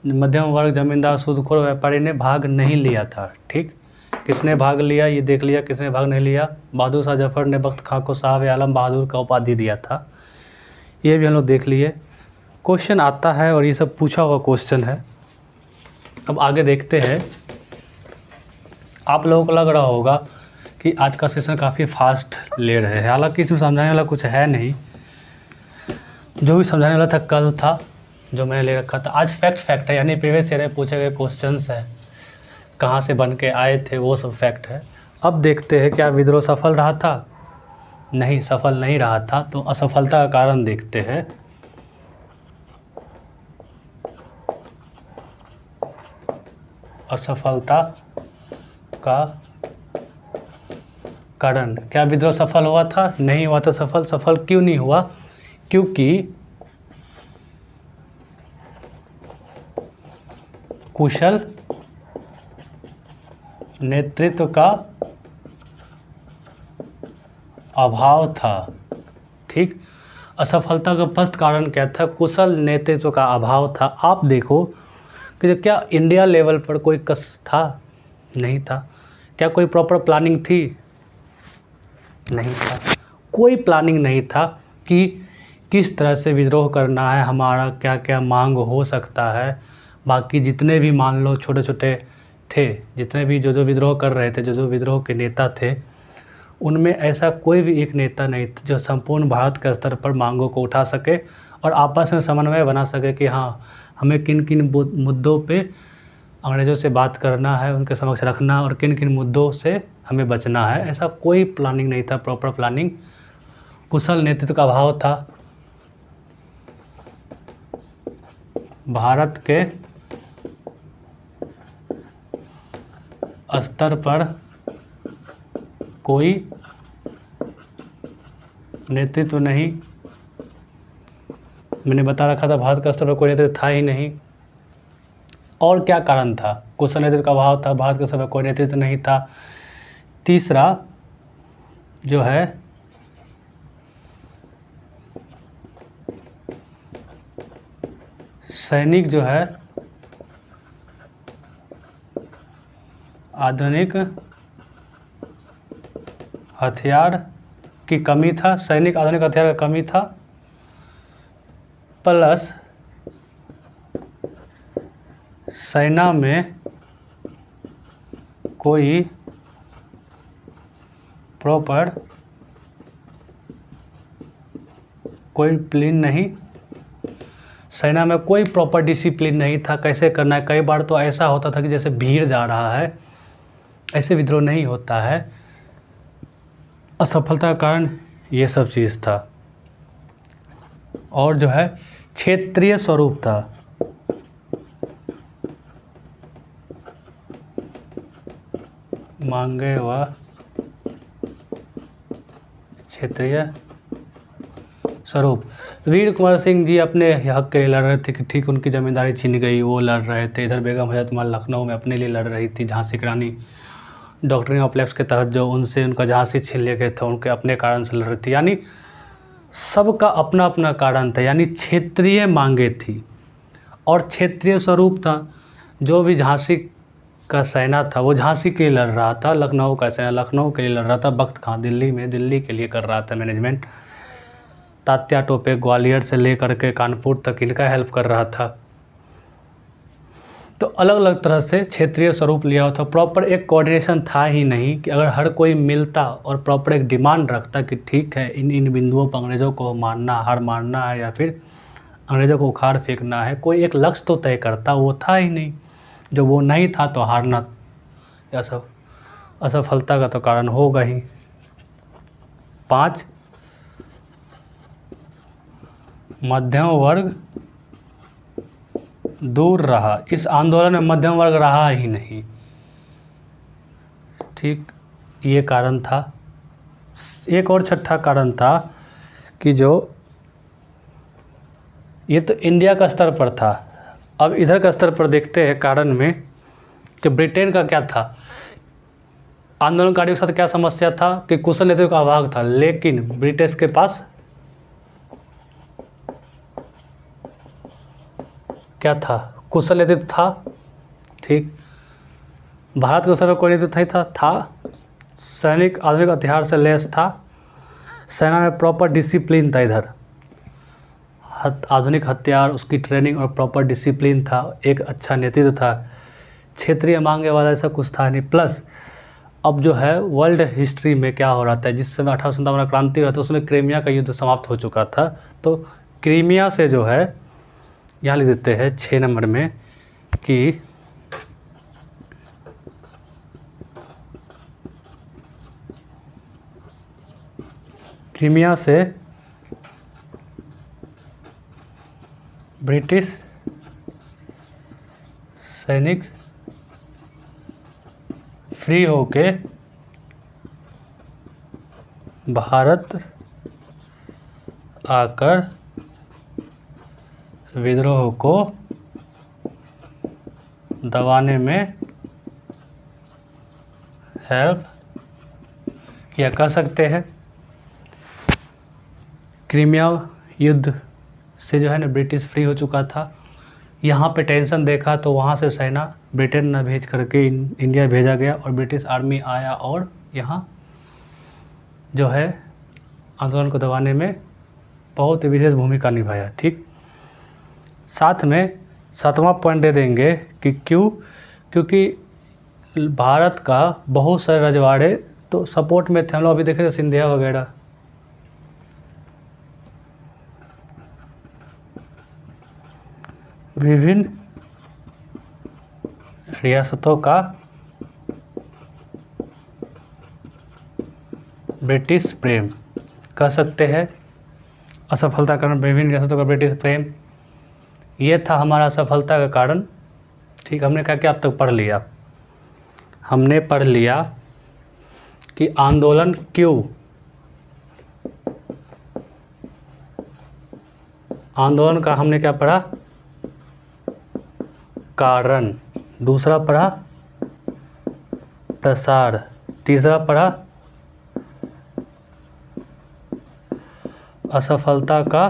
मध्यम वर्ग, जमींदार, सूदखोर, व्यापारी ने भाग नहीं लिया था। ठीक, किसने भाग लिया ये देख लिया। किसने भाग नहीं लिया? बहादुर शाह जफर ने बख्त खां को साहब आलम बहादुर का उपाधि दिया था। ये भी हम लोग देख लिए। क्वेश्चन आता है और ये सब पूछा हुआ क्वेश्चन है। अब आगे देखते हैं। आप लोगों को लग रहा होगा कि आज का सेशन काफ़ी फास्ट ले रहे हैं, हालांकि इसमें समझाने वाला कुछ है नहीं। जो भी समझाने वाला था कल था, जो मैंने ले रखा था। आज फैक्ट है, यानी प्रीवियस ईयर में पूछे गए क्वेश्चंस है, कहाँ से बन के आए थे, वो सब फैक्ट है। अब देखते हैं क्या विद्रोह सफल रहा था? नहीं, सफल नहीं रहा था। तो असफलता का कारण देखते हैं। असफलता का कारण, क्या विद्रोह सफल हुआ था? नहीं हुआ था सफल। सफल क्यों नहीं हुआ? क्योंकि कुशल नेतृत्व का अभाव था। ठीक, असफलता का फर्स्ट कारण क्या था? कुशल नेतृत्व का अभाव था। आप देखो कि क्या इंडिया लेवल पर कोई कस था? नहीं था। क्या कोई प्रॉपर प्लानिंग थी? नहीं था। कोई प्लानिंग नहीं था कि किस तरह से विद्रोह करना है, हमारा क्या क्या मांग हो सकता है। बाकी जितने भी मान लो छोटे छोटे थे, जितने भी जो विद्रोह कर रहे थे, जो विद्रोह के नेता थे, उनमें ऐसा कोई भी एक नेता नहीं था जो संपूर्ण भारत के स्तर पर मांगों को उठा सके और आपस में समन्वय बना सके कि हाँ, हमें किन किन मुद्दों पे अंग्रेज़ों से बात करना है, उनके समक्ष रखना, और किन किन मुद्दों से हमें बचना है। ऐसा कोई प्लानिंग नहीं था, प्रॉपर प्लानिंग। कुशल नेतृत्व का अभाव था। भारत के स्तर पर कोई नेतृत्व नहीं, मैंने बता रखा था भारत का स्तर पर कोई नेतृत्व था ही नहीं। और क्या कारण था? कुशल नेतृत्व का अभाव था, भारत के स्तर पर कोई नेतृत्व नहीं था। तीसरा जो है सैनिक जो है आधुनिक हथियार की कमी था, सैनिक आधुनिक हथियार की कमी था, प्लस सेना में कोई प्रॉपर डिसिप्लिन नहीं था। कैसे करना है? कई बार तो ऐसा होता था कि जैसे भीड़ जा रहा है, ऐसे विद्रोह नहीं होता है। असफलता का कारण ये सब चीज़ था। और जो है क्षेत्रीय स्वरूप था। मांगे व क्षेत्रीय स्वरूप। वीर कुंवर सिंह जी अपने हक के लिए लड़ रहे थे कि ठीक उनकी ज़मींदारी छीन गई, वो लड़ रहे थे। इधर बेगम हजरतमाल लखनऊ में अपने लिए लड़ रही थी, झांसी की रानी डॉक्ट्रिन ऑफ लेफ्ट के तहत जो उनसे उनका झांसी छीन लिए गए थे, उनके अपने कारण से लड़ रही थी। यानी सबका अपना अपना कारण था, यानी क्षेत्रीय मांगे थी और क्षेत्रीय स्वरूप था। जो भी झांसी का सेना था वो झांसी के लिए लड़ रहा था, लखनऊ का सेना लखनऊ के लिए लड़ रहा था, बख्त खां दिल्ली में दिल्ली के लिए कर रहा था मैनेजमेंट। तात्या टोपे ग्वालियर से लेकर के कानपुर तक इनका हेल्प कर रहा था। तो अलग अलग तरह से क्षेत्रीय स्वरूप लिया हुआ था। प्रॉपर एक कोऑर्डिनेशन था ही नहीं कि अगर हर कोई मिलता और प्रॉपर एक डिमांड रखता कि ठीक है इन बिंदुओं पर अंग्रेज़ों को हार मानना है या फिर अंग्रेज़ों को उखाड़ फेंकना है, कोई एक लक्ष्य तो तय करता, वो था ही नहीं। जो वो नहीं था तो हारना या सब असफलता का तो कारण होगा ही। 5 मध्यम वर्ग दूर रहा। इस आंदोलन में मध्यम वर्ग रहा ही नहीं, ठीक, ये कारण था। एक और छठा कारण था कि जो ये तो इंडिया का स्तर पर था। अब इधर का स्तर पर देखते हैं कारण में कि ब्रिटेन का क्या था। आंदोलनकारियों के साथ क्या समस्या था कि कुशल नेतृत्व का अभाव था, लेकिन ब्रिटिश के पास क्या था? कुशल नेतृत्व था, ठीक। भारत के स्तर पर कोई नेतृत्व नहीं था। सैनिक आधुनिक हथियार से लैस था, सेना में प्रॉपर डिसिप्लिन था, इधर आधुनिक हथियार, उसकी ट्रेनिंग और प्रॉपर डिसिप्लिन था, एक अच्छा नेतृत्व था। क्षेत्रीय मांगे वाला ऐसा कुछ था नहीं। प्लस अब जो है वर्ल्ड हिस्ट्री में क्या हो रहा था, जिस समय 1857 में क्रांति हुआ था उसमें क्रीमिया का युद्ध समाप्त हो चुका था। तो क्रीमिया से जो है यहाँ लिख देते हैं 6 नंबर में कि क्रीमिया से ब्रिटिश सैनिक फ्री होके भारत आकर विद्रोह को दबाने में हेल्प किया, कह सकते हैं। क्रीमिया युद्ध से जो है ना ब्रिटिश फ्री हो चुका था। यहाँ पे टेंशन देखा तो वहाँ से सेना ब्रिटेन न भेज करके इंडिया भेजा गया और ब्रिटिश आर्मी आया और यहाँ जो है आंदोलन को दबाने में बहुत विशेष भूमिका निभाया, ठीक। साथ में 7वां पॉइंट दे देंगे कि क्योंकि भारत का बहुत सारे रजवाड़े तो सपोर्ट में थे। हम लोग अभी देखे थे सिंधिया वगैरह, विभिन्न रियासतों का ब्रिटिश प्रेम, कह सकते हैं। असफलता का कारण विभिन्न रियासतों का ब्रिटिश प्रेम, ये था हमारा असफलता का कारण। ठीक, हमने क्या क्या अब तक पढ़ लिया? हमने पढ़ लिया कि आंदोलन क्यों, आंदोलन का हमने क्या पढ़ा? कारण। दूसरा पढ़ा प्रसार। तीसरा पढ़ा असफलता का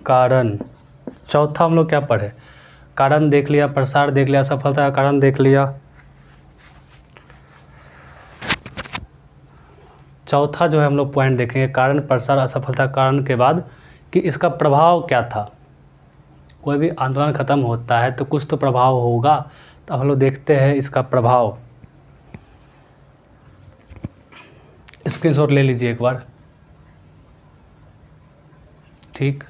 कारण। चौथा हम लोग क्या पढ़े? कारण देख लिया, प्रसार देख लिया, असफलता का कारण देख लिया। चौथा जो है हम लोग पॉइंट देखेंगे कारण, प्रसार, असफलता, कारण के बाद कि इसका प्रभाव क्या था। कोई भी आंदोलन ख़त्म होता है तो कुछ तो प्रभाव होगा, तो हम लोग देखते हैं इसका प्रभाव। स्क्रीनशॉट ले लीजिए एक बार। ठीक,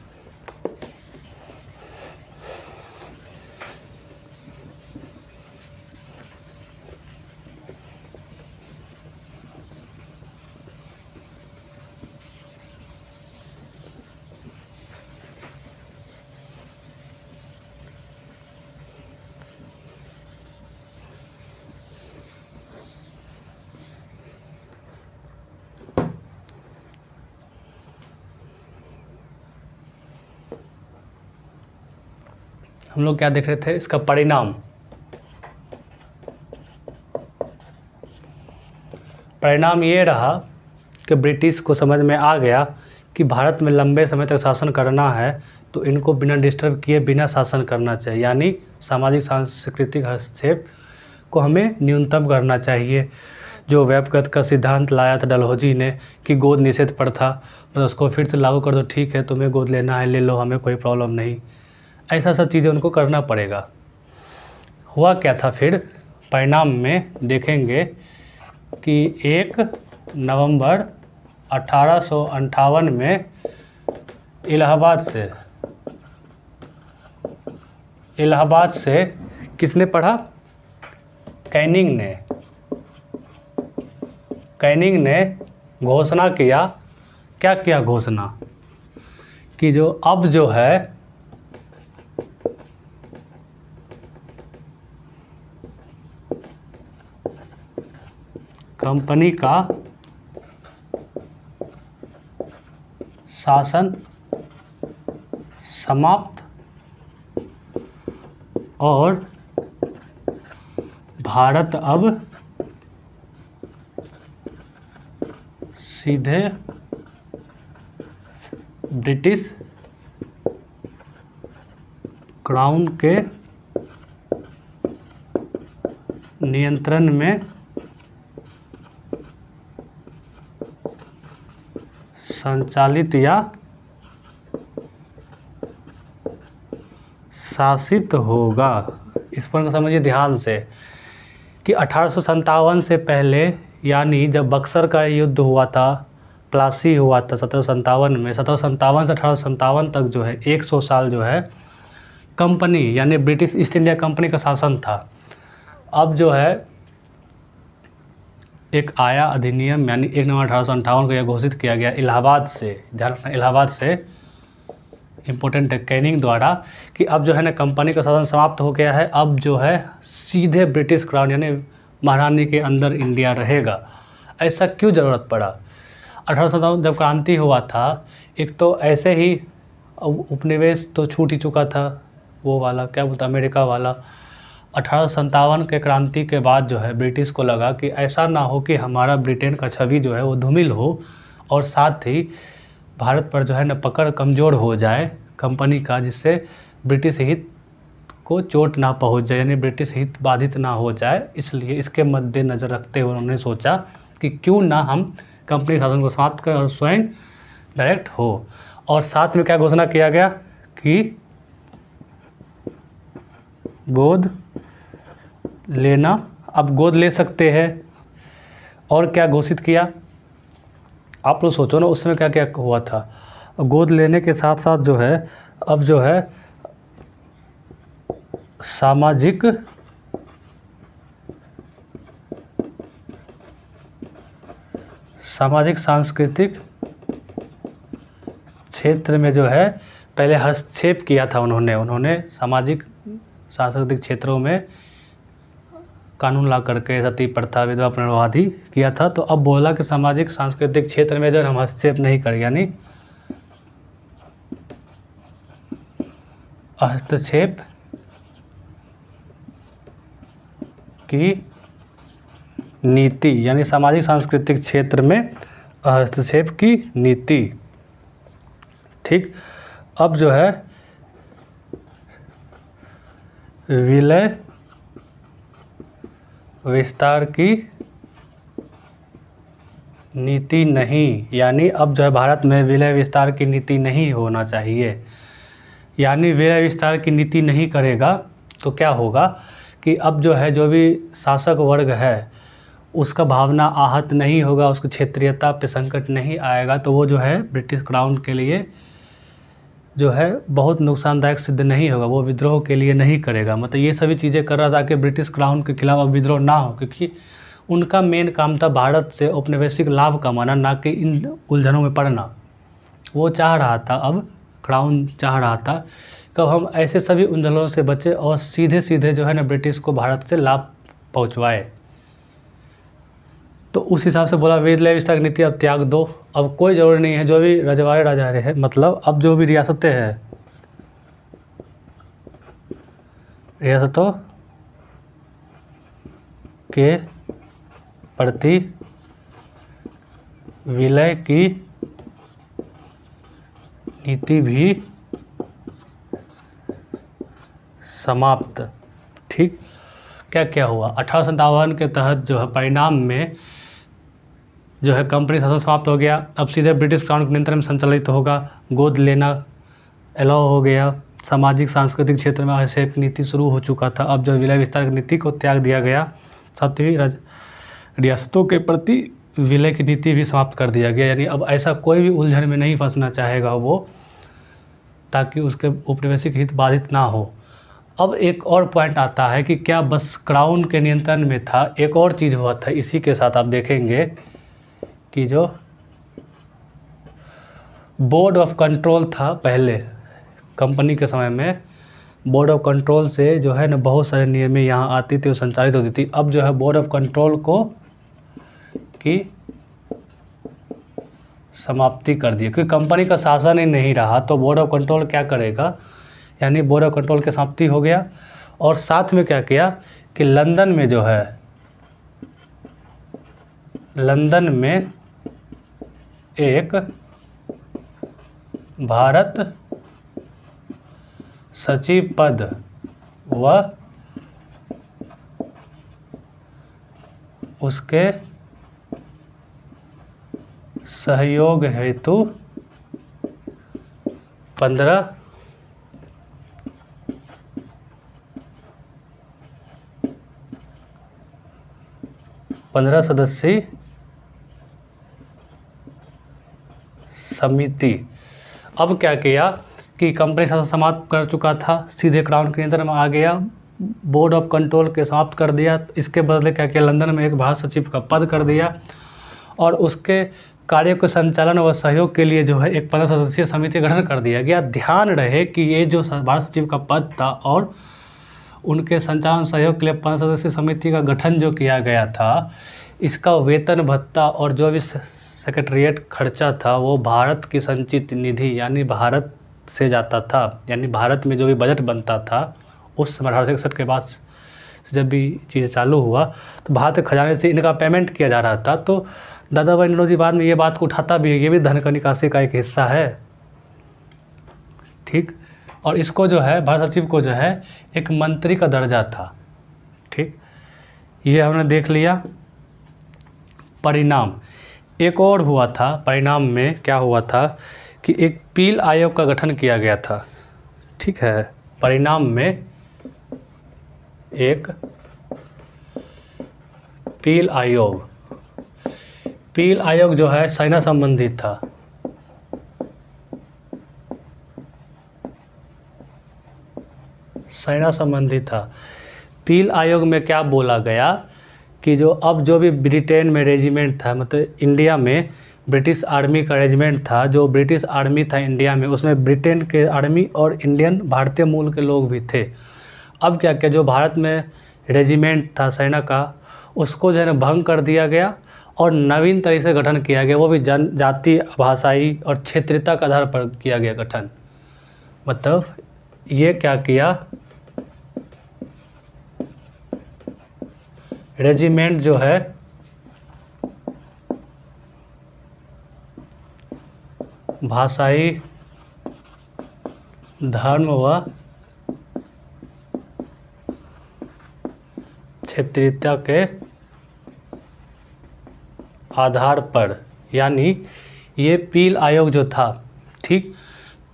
हम लोग क्या देख रहे थे? इसका परिणाम। परिणाम ये रहा कि ब्रिटिश को समझ में आ गया कि भारत में लंबे समय तक शासन करना है तो इनको बिना डिस्टर्ब किए बिना शासन करना चाहिए, यानी सामाजिक सांस्कृतिक हस्तक्षेप को हमें न्यूनतम करना चाहिए। जो व्यक्तिगत का सिद्धांत लाया था डलहौजी ने कि गोद निषेध प्रथा, तो उसको फिर से लागू कर दो। ठीक है, तुम्हें गोद लेना है ले लो, हमें कोई प्रॉब्लम नहीं। ऐसा सब चीज़ें उनको करना पड़ेगा। हुआ क्या था फिर? परिणाम में देखेंगे कि 1 नवंबर 1858 में इलाहाबाद से किसने पढ़ा? कैनिंग ने घोषणा किया। क्या किया घोषणा? कि जो अब जो है कंपनी का शासन समाप्त और भारत अब सीधे ब्रिटिश क्राउन के नियंत्रण में संचालित या शासित होगा। इस पर समझिए ध्यान से कि 1857 से पहले, यानी जब बक्सर का युद्ध हुआ था, प्लासी हुआ था 1757 में, 1757 से 1857 तक जो है 100 साल जो है कंपनी यानी ब्रिटिश ईस्ट इंडिया कंपनी का शासन था। अब जो है एक आया अधिनियम, यानी 1 नवंबर 1858 को यह घोषित किया गया इलाहाबाद से, ध्यान रखना इलाहाबाद से, इम्पोर्टेंट है, कैनिंग द्वारा, कि अब जो है ना कंपनी का शासन समाप्त हो गया है। अब जो है सीधे ब्रिटिश क्राउन यानी महारानी के अंदर इंडिया रहेगा। ऐसा क्यों ज़रूरत पड़ा? 1857 जब क्रांति हुआ था, एक तो ऐसे ही उपनिवेश तो छूट ही चुका था, वो वाला क्या बोलता अमेरिका वाला। 1857 के क्रांति के बाद जो है ब्रिटिश को लगा कि ऐसा ना हो कि हमारा ब्रिटेन का छवि जो है वो धूमिल हो और साथ ही भारत पर जो है ना पकड़ कमज़ोर हो जाए कंपनी का, जिससे ब्रिटिश हित को चोट ना पहुंच जाए, यानी ब्रिटिश हित बाधित ना हो जाए। इसलिए इसके मद्देनज़र रखते हुए उन्होंने सोचा कि क्यों ना हम कंपनी शासन को समाप्त करें और स्वयं डायरेक्ट हो। और साथ में क्या घोषणा किया गया कि गोद लेना, अब गोद ले सकते हैं। और क्या घोषित किया? आप लोग सोचो ना उस समय क्या क्या हुआ था। गोद लेने के साथ साथ जो है अब जो है सामाजिक सामाजिक सांस्कृतिक क्षेत्र में जो है पहले हस्तक्षेप किया था उन्होंने सामाजिक सांस्कृतिक क्षेत्रों में कानून ला करके सती प्रथा विधवा पुनर्विवाह आदि किया था। तो अब बोला कि सामाजिक सांस्कृतिक क्षेत्र में जो हम हस्तक्षेप नहीं करें, यानी हस्तक्षेप की नीति, यानी सामाजिक सांस्कृतिक क्षेत्र में हस्तक्षेप की नीति। ठीक, अब जो है विलय विस्तार की नीति नहीं, यानी अब जो है भारत में विलय विस्तार की नीति नहीं होना चाहिए। यानी विलय विस्तार की नीति नहीं करेगा तो क्या होगा कि अब जो है जो भी शासक वर्ग है उसका भावना आहत नहीं होगा, उसकी क्षेत्रीयता पे संकट नहीं आएगा, तो वो जो है ब्रिटिश क्राउन के लिए जो है बहुत नुकसानदायक सिद्ध नहीं होगा, वो विद्रोह के लिए नहीं करेगा। मतलब ये सभी चीज़ें कर रहा था कि ब्रिटिश क्राउन के खिलाफ अब विद्रोह ना हो, क्योंकि उनका मेन काम था भारत से औपनिवेशिक लाभ कमाना, ना कि इन उलझनों में पड़ना। वो चाह रहा था, अब क्राउन चाह रहा था कि हम ऐसे सभी उलझनों से बचे और सीधे सीधे जो है ना ब्रिटिश को भारत से लाभ पहुँचवाए। तो उस हिसाब से बोला विलय विस्तार की नीति अब त्याग दो, अब कोई ज़रूरी नहीं है, जो भी रजवाड़े राजा रहे, मतलब अब जो भी रियासतें हैं, रियासतों के प्रति विलय की नीति भी समाप्त। ठीक, क्या क्या हुआ 1857 के तहत जो है परिणाम में जो है कंपनी शासन समाप्त हो गया। अब सीधे ब्रिटिश क्राउन के नियंत्रण में संचालित होगा, गोद लेना अलाउ हो गया, सामाजिक सांस्कृतिक क्षेत्र में हस्तक्षेप नीति शुरू हो चुका था। अब जो विलय विस्तार की नीति को त्याग दिया गया, साथ ही रियासतों के प्रति विलय की नीति भी समाप्त कर दिया गया। यानी अब ऐसा कोई भी उलझन में नहीं फंसना चाहेगा वो, ताकि उसके औपनिवेशिक हित बाधित ना हो। अब एक और पॉइंट आता है कि क्या बस क्राउन के नियंत्रण में था, एक और चीज़ हुआ था इसी के साथ। आप देखेंगे कि जो बोर्ड ऑफ कंट्रोल था पहले कंपनी के समय में, बोर्ड ऑफ कंट्रोल से जो है ना बहुत सारे नियमें यहाँ आती थी और संचालित होती थी। अब जो है बोर्ड ऑफ कंट्रोल को की समाप्ति कर दी, क्योंकि कंपनी का शासन ही नहीं रहा तो बोर्ड ऑफ कंट्रोल क्या करेगा, यानी बोर्ड ऑफ कंट्रोल की समाप्ति हो गया। और साथ में क्या किया कि लंदन में जो है, लंदन में एक भारत सचिव पद व उसके सहयोग हेतु 15 सदस्यीय समिति। अब क्या किया कि कंपनी शासन समाप्त कर चुका था, सीधे क्राउन के नियंत्रण में आ गया, बोर्ड ऑफ कंट्रोल के समाप्त कर दिया। इसके बदले क्या किया, लंदन में एक भारत सचिव का पद कर दिया और उसके कार्य के संचालन व सहयोग के लिए जो है एक 15 सदस्यीय समिति का गठन कर दिया गया। ध्यान रहे कि ये जो भारत सचिव का पद था और उनके संचालन सहयोग के लिए 15 सदस्यीय समिति का गठन जो किया गया था, इसका वेतन भत्ता और जो भी सेक्रेटरीट खर्चा था वो भारत की संचित निधि यानी भारत से जाता था। यानी भारत में जो भी बजट बनता था उस 1861 के बाद से जब भी चीज़ें चालू हुआ तो भारत के खजाने से इनका पेमेंट किया जा रहा था। तो दादा भाई नौरोजी बाद में ये बात को उठाता भी है, ये भी धन का निकासी का एक हिस्सा है। ठीक, और इसको जो है भारत सचिव को जो है एक मंत्री का दर्जा था। ठीक, ये हमने देख लिया। परिणाम एक और हुआ था, परिणाम में क्या हुआ था कि एक पील आयोग का गठन किया गया था। ठीक है, परिणाम में एक पील आयोग, पील आयोग जो है सेना संबंधित था। सेना संबंधी था। पील आयोग में क्या बोला गया कि जो भी ब्रिटेन में रेजिमेंट था, मतलब इंडिया में ब्रिटिश आर्मी का रेजिमेंट था, जो ब्रिटिश आर्मी था इंडिया में, उसमें ब्रिटेन के आर्मी और इंडियन भारतीय मूल के लोग भी थे। अब क्या क्या जो भारत में रेजिमेंट था सेना का, उसको जो है ना भंग कर दिया गया और नवीन तरीके से गठन किया गया, वो भी जनजाति, भाषाई और क्षेत्रीयता के आधार पर किया गया गठन। मतलब ये क्या किया, रेजिमेंट जो है भाषाई, धर्म व क्षेत्रीयता के आधार पर, यानी ये पील आयोग जो था, ठीक,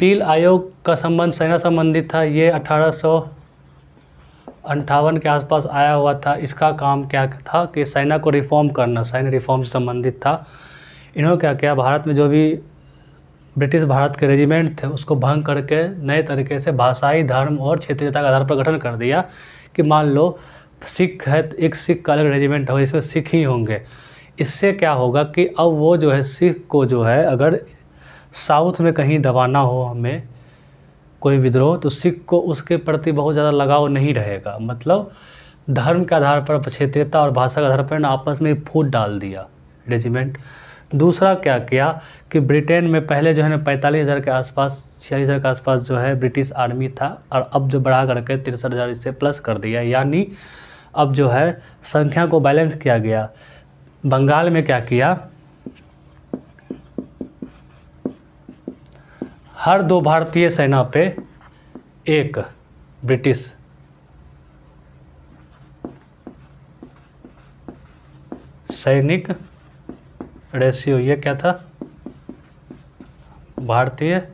पील आयोग का संबंध सेना संबंधित था। ये 1858 के आसपास आया हुआ था। इसका काम क्या था कि सेना को रिफॉर्म करना, सैन्य रिफॉर्म से संबंधित था। इन्होंने क्या किया, भारत में जो भी ब्रिटिश भारत के रेजिमेंट थे उसको भंग करके नए तरीके से भाषाई, धर्म और क्षेत्रीयता के आधार पर गठन कर दिया कि मान लो सिख है तो एक सिख का अलग रेजिमेंट होगा, इसमें सिख ही होंगे। इससे क्या होगा कि अब वो जो है सिख को जो है अगर साउथ में कहीं दबाना हो हमें कोई विद्रोह, तो सिख को उसके प्रति बहुत ज़्यादा लगाव नहीं रहेगा। मतलब धर्म के आधार पर, क्षेत्रीयता और भाषा के आधार पर आपस में फूट डाल दिया रेजिमेंट। दूसरा क्या किया कि ब्रिटेन में पहले जो है ना 45,000 के आसपास, 46,000 के आसपास जो है ब्रिटिश आर्मी था, और अब जो बढ़ा करके 63,000 इससे प्लस कर दिया। यानी अब जो है संख्या को बैलेंस किया गया। बंगाल में क्या किया, हर 2 भारतीय सेना पे एक ब्रिटिश सैनिक रेशियो, ये क्या था, भारतीय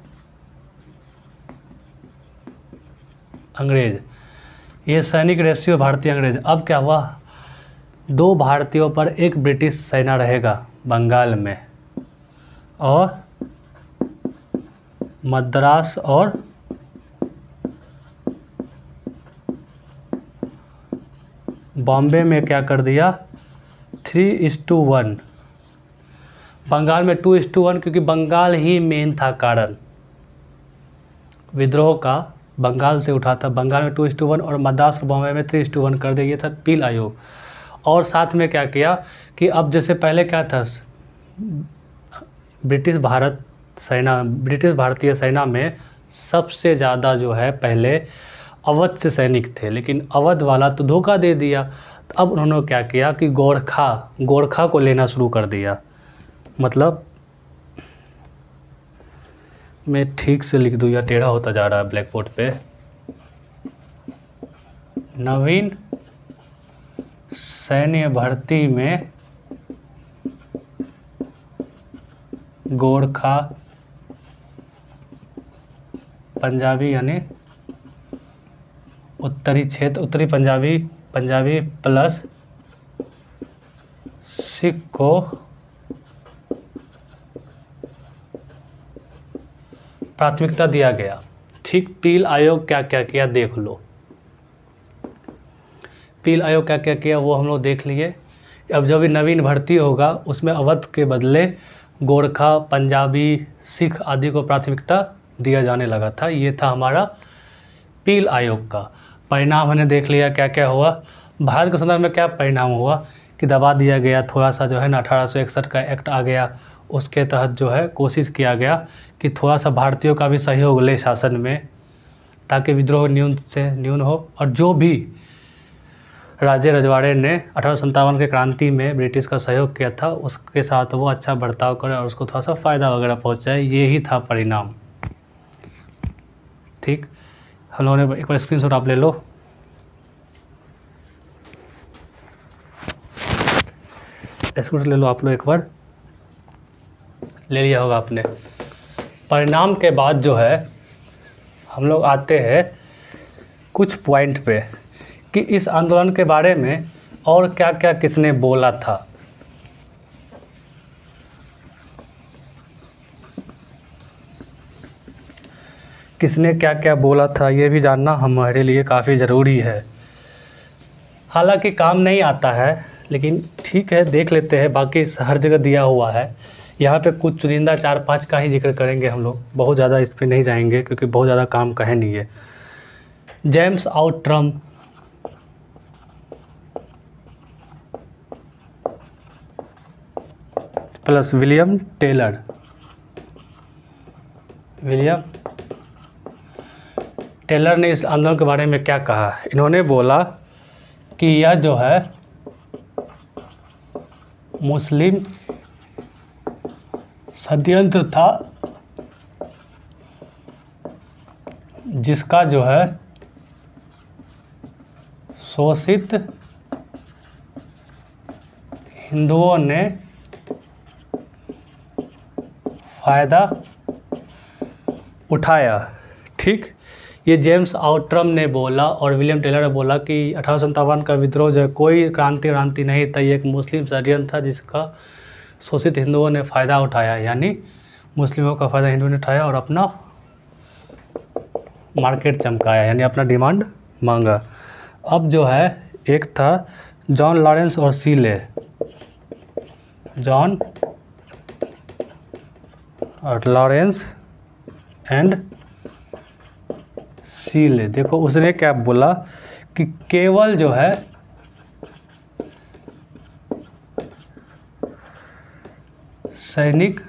अंग्रेज, ये सैनिक रेशियो भारतीय अंग्रेज। अब क्या हुआ, 2 भारतीयों पर 1 ब्रिटिश सेना रहेगा बंगाल में, और मद्रास और बॉम्बे में क्या कर दिया, 3:1। बंगाल में 2:1, क्योंकि बंगाल ही मेन था कारण विद्रोह का, बंगाल से उठा था। बंगाल में 2:1 और मद्रास और बॉम्बे में 3:1 कर दिया। ये था पील आयोग। और साथ में क्या किया कि अब जैसे पहले क्या था, ब्रिटिश भारतीय सेना में सबसे ज़्यादा जो है पहले अवध से सैनिक थे, लेकिन अवध वाला तो धोखा दे दिया। तो अब उन्होंने क्या किया कि गोरखा को लेना शुरू कर दिया। मतलब मैं ठीक से लिख दूँ या टेढ़ा होता जा रहा है ब्लैक बोर्ड पे। नवीन सैन्य भर्ती में गोरखा, पंजाबी यानी उत्तरी क्षेत्र, उत्तरी पंजाबी प्लस सिख को प्राथमिकता दिया गया। ठीक, पील आयोग क्या क्या किया देख लो। पील आयोग क्या क्या किया वो हम लोग देख लिए। अब जो भी नवीन भर्ती होगा उसमें अवध के बदले गोरखा, पंजाबी, सिख आदि को प्राथमिकता दिया जाने लगा था। ये था हमारा पील आयोग का परिणाम। हमने देख लिया क्या क्या हुआ। भारत के संदर्भ में क्या परिणाम हुआ कि दबा दिया गया, थोड़ा सा जो है ना 1861 का एक्ट आ गया, उसके तहत जो है कोशिश किया गया कि थोड़ा सा भारतीयों का भी सहयोग ले शासन में, ताकि विद्रोह न्यून से न्यून हो। और जो भी राजे रजवाड़े ने 1857 के क्रांति में ब्रिटिश का सहयोग किया था, उसके साथ वो अच्छा बर्ताव करे और उसको थोड़ा सा फ़ायदा वगैरह पहुंचाए। ये ही था परिणाम। ठीक, हम लोगों ने एक बार स्क्रीनशॉट आप ले लो। स्क्रीनशॉट ले लो आप लोग, एक बार ले लिया होगा आपने। परिणाम के बाद जो है हम लोग आते हैं कुछ पॉइंट पे कि इस आंदोलन के बारे में और क्या क्या किसने बोला था। किसने क्या क्या बोला था ये भी जानना हमारे लिए काफ़ी ज़रूरी है। हालांकि काम नहीं आता है, लेकिन ठीक है, देख लेते हैं। बाकी हर जगह दिया हुआ है। यहाँ पे कुछ चुनिंदा 4-5 का ही जिक्र करेंगे हम लोग, बहुत ज़्यादा इस पे नहीं जाएंगे क्योंकि बहुत ज़्यादा काम का है नहीं है। James Outram, plus William Taylor. William Taylor ने इस आंदोलन के बारे में क्या कहा? इन्होंने बोला कि यह जो है मुस्लिम षड्यंत्र था, जिसका जो है शोषित हिंदुओं ने फायदा उठाया। ठीक, ये जेम्स आउट्रम ने बोला और विलियम टेलर ने बोला कि 1857 का विद्रोह जो है कोई क्रांति नहीं था, ये एक मुस्लिम षड्यंत्र था जिसका शोषित हिंदुओं ने फ़ायदा उठाया। यानी मुस्लिमों का फ़ायदा हिंदुओं ने उठाया और अपना मार्केट चमकाया, यानी अपना डिमांड मांगा। अब जो है एक था जॉन लॉरेंस और सीले। जॉन और लॉरेंस एंड सीले। देखो उसने क्या बोला कि केवल जो है सैनिक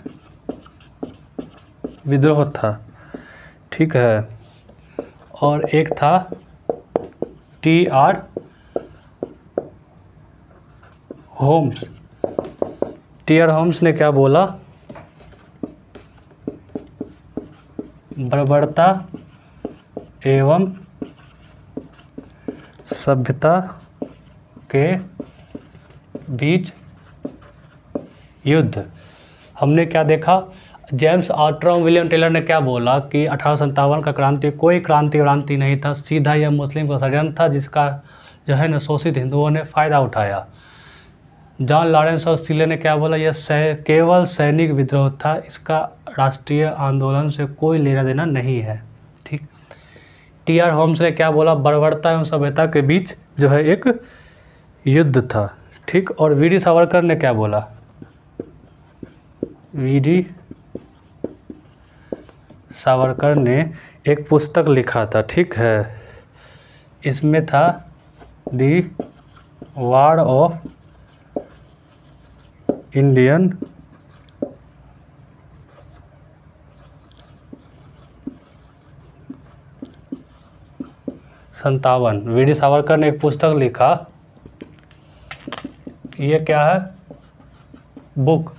विद्रोह था। ठीक है, और एक था टी.आर. होम्स। टी.आर. होम्स ने क्या बोला? बर्बरता एवं सभ्यता के बीच युद्ध। हमने क्या देखा? जेम्स आउट्रम, विलियम टेलर ने क्या बोला कि 1857 का क्रांति कोई क्रांति नहीं था, सीधा यह मुस्लिम का षड्यंत्र था जिसका जो है न शोषित हिंदुओं ने फ़ायदा उठाया। जॉन लॉरेंस और सीले ने क्या बोला? यह केवल सैनिक विद्रोह था, इसका राष्ट्रीय आंदोलन से कोई लेना देना नहीं है। ठीक, टी.आर. होम्स ने क्या बोला? बर्बरता एवं सभ्यता के बीच जो है एक युद्ध था। ठीक, और वी.डी. सावरकर ने क्या बोला? वी.डी. सावरकर ने एक पुस्तक लिखा था। ठीक है, इसमें था दी वार ऑफ इंडियन संतावन। वी.डी. सावरकर ने एक पुस्तक लिखा, ये क्या है? बुक।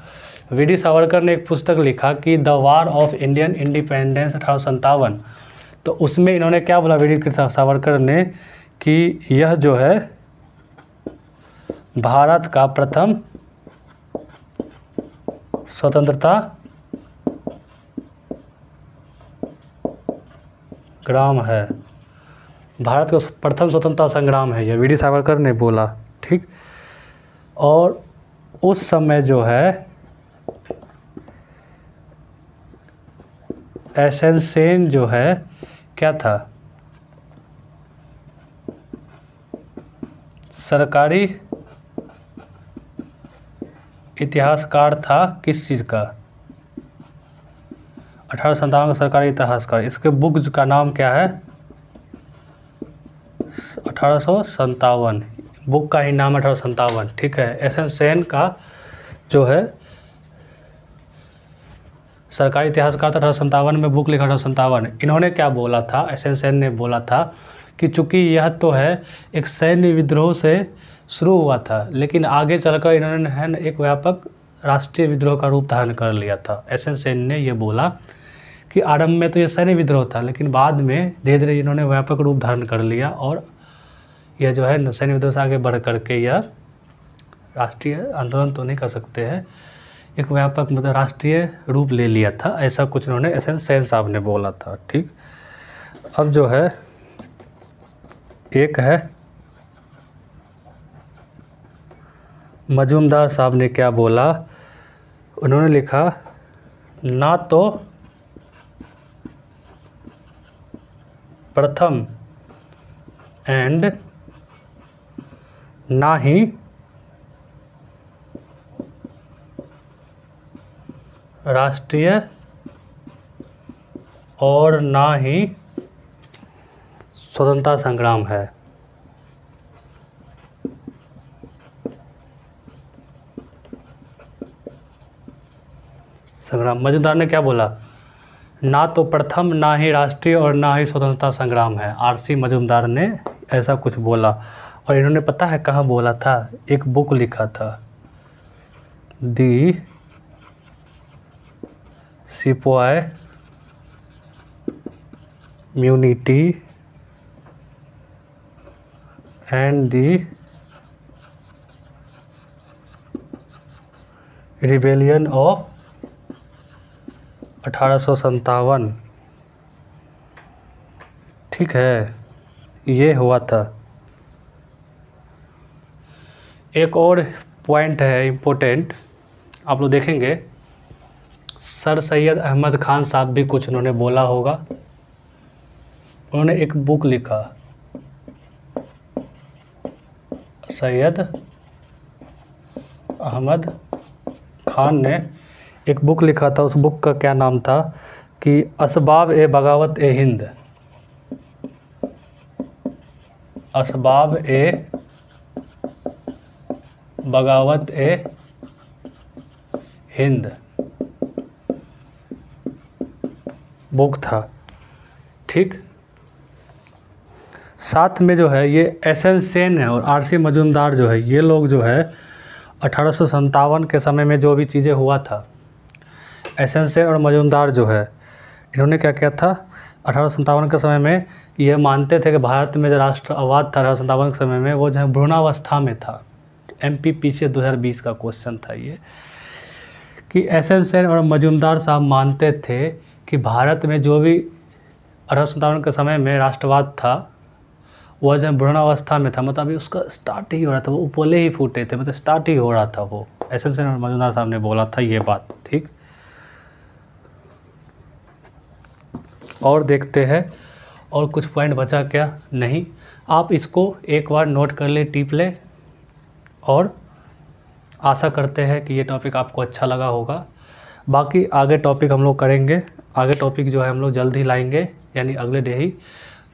वी.डी. सावरकर ने एक पुस्तक लिखा कि the war of Indian independence 1857। तो उसमें इन्होंने क्या बोला वी.डी. सावरकर ने कि यह जो है भारत का प्रथम स्वतंत्रता संग्राम है, भारत का प्रथम स्वतंत्रता संग्राम है, यह वी.डी. सावरकर ने बोला। ठीक, और उस समय जो है एस.एन. सेन जो है क्या था? सरकारी इतिहासकार था। किस चीज़ का? 1857 का सरकारी इतिहासकार। इसके बुक का नाम क्या है? 1857। बुक का ही नाम 1857। ठीक है, एस.एन. सेन का जो है सरकारी इतिहासकार था, 1857 में बुक लिखा 1857। इन्होंने क्या बोला था? एस.एन. सेन ने बोला था कि चूँकि यह तो है एक सैन्य विद्रोह से शुरू हुआ था, लेकिन आगे चलकर इन्होंने है न एक व्यापक राष्ट्रीय विद्रोह का रूप धारण कर लिया था। एस.एन. सेन ने यह बोला कि आरंभ में तो यह सैन्य विद्रोह था, लेकिन बाद में धीरे धीरे इन्होंने व्यापक रूप धारण कर लिया और यह जो है सैन्य विद्रोह से आगे बढ़ करके यह राष्ट्रीय आंदोलन तो नहीं कर सकते हैं, एक व्यापक मतलब राष्ट्रीय रूप ले लिया था। ऐसा कुछ उन्होंने एस.एन. सेन साहब ने बोला था। ठीक, अब जो है एक है मजूमदार साहब ने क्या बोला? उन्होंने लिखा, ना तो प्रथम, एंड ना ही राष्ट्रीय और ना ही स्वतंत्रता संग्राम है। मजूमदार ने क्या बोला? ना तो प्रथम, ना ही राष्ट्रीय और ना ही स्वतंत्रता संग्राम है। आरसी मजूमदार ने ऐसा कुछ बोला। और इन्होंने पता है कहाँ बोला था? एक बुक लिखा था, दी सिपाही म्यूनिटी एंड दी रिबेलियन ऑफ 1857। ठीक है, ये हुआ था। एक और पॉइंट है इम्पोर्टेंट, आप लोग देखेंगे सर सैयद अहमद खान साहब भी कुछ उन्होंने बोला होगा। उन्होंने एक बुक लिखा, सैयद अहमद खान ने एक बुक लिखा था। उस बुक का क्या नाम था कि असबाब ए बगावत ए हिंद। असबाब ए बगावत ए हिंद बुक था। ठीक, साथ में जो है ये एस.एन. सेन है और आर.सी. मजूमदार जो है, ये लोग जो है 1857 के समय में जो भी चीज़ें हुआ था, एस.एन. सेन और मजूमदार जो है, इन्होंने क्या किया था 1857 के समय में? ये मानते थे कि भारत में जो राष्ट्रवाद था 1857 के समय में, वो जो है भ्रूणावस्था में था। MPPC 2020 का क्वेश्चन था ये, कि एस.एन. सेन और मजूमदार साहब मानते थे कि भारत में जो भी 1857 के समय में राष्ट्रवाद था, वह जो भ्रूणावस्था में था, मतलब अभी उसका स्टार्ट ही हो रहा था, वो उपले ही फूटे थे, मतलब स्टार्ट ही हो रहा था वो। एस.एन. सेन और मजूमदार साहब ने बोला था ये बात। ठीक, और देखते हैं और कुछ पॉइंट बचा क्या? नहीं, आप इसको एक बार नोट कर ले, टिप ले, और आशा करते हैं कि ये टॉपिक आपको अच्छा लगा होगा। बाकी आगे टॉपिक हम लोग करेंगे, आगे टॉपिक जो है हम लोग जल्द ही लाएंगे, यानी अगले डे ही।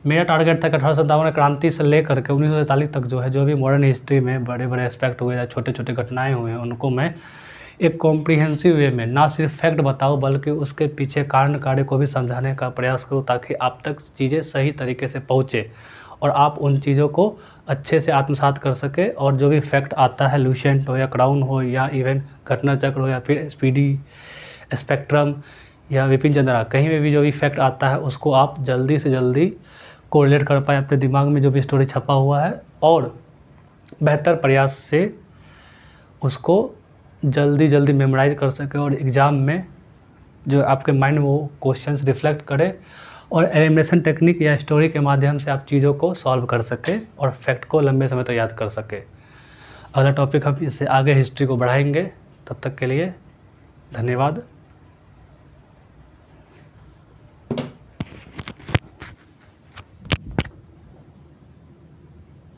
मेरा टारगेट था कि 1857 क्रांति से लेकर के 1947 तक जो है, जो भी मॉडर्न हिस्ट्री में बड़े बड़े एस्पेक्ट हुए या छोटे छोटे घटनाएं हुए हैं, उनको मैं एक कॉम्प्रिहेंसिव वे में ना सिर्फ फैक्ट बताऊं, बल्कि उसके पीछे कारण कार्य को भी समझाने का प्रयास करूं, ताकि आप तक चीज़ें सही तरीके से पहुँचे और आप उन चीज़ों को अच्छे से आत्मसात कर सके। और जो भी फैक्ट आता है, लुसेंट हो या क्राउन हो या इवन घटना चक्र हो या फिर स्पीडी स्पेक्ट्रम या विपिन चंद्रा, कहीं में भी जो भी फैक्ट आता है उसको आप जल्दी से जल्दी कोरिलेट कर पाए अपने दिमाग में जो भी स्टोरी छपा हुआ है, और बेहतर प्रयास से उसको जल्दी जल्दी मेमोराइज कर सके और एग्ज़ाम में जो आपके माइंड में वो क्वेश्चंस रिफ्लेक्ट करे, और एलिमिनेशन टेक्निक या स्टोरी के माध्यम से आप चीज़ों को सॉल्व कर सके और फैक्ट को लंबे समय तक याद कर सके। अगला टॉपिक हम इससे आगे हिस्ट्री को बढ़ाएंगे। तब तक के लिए धन्यवाद।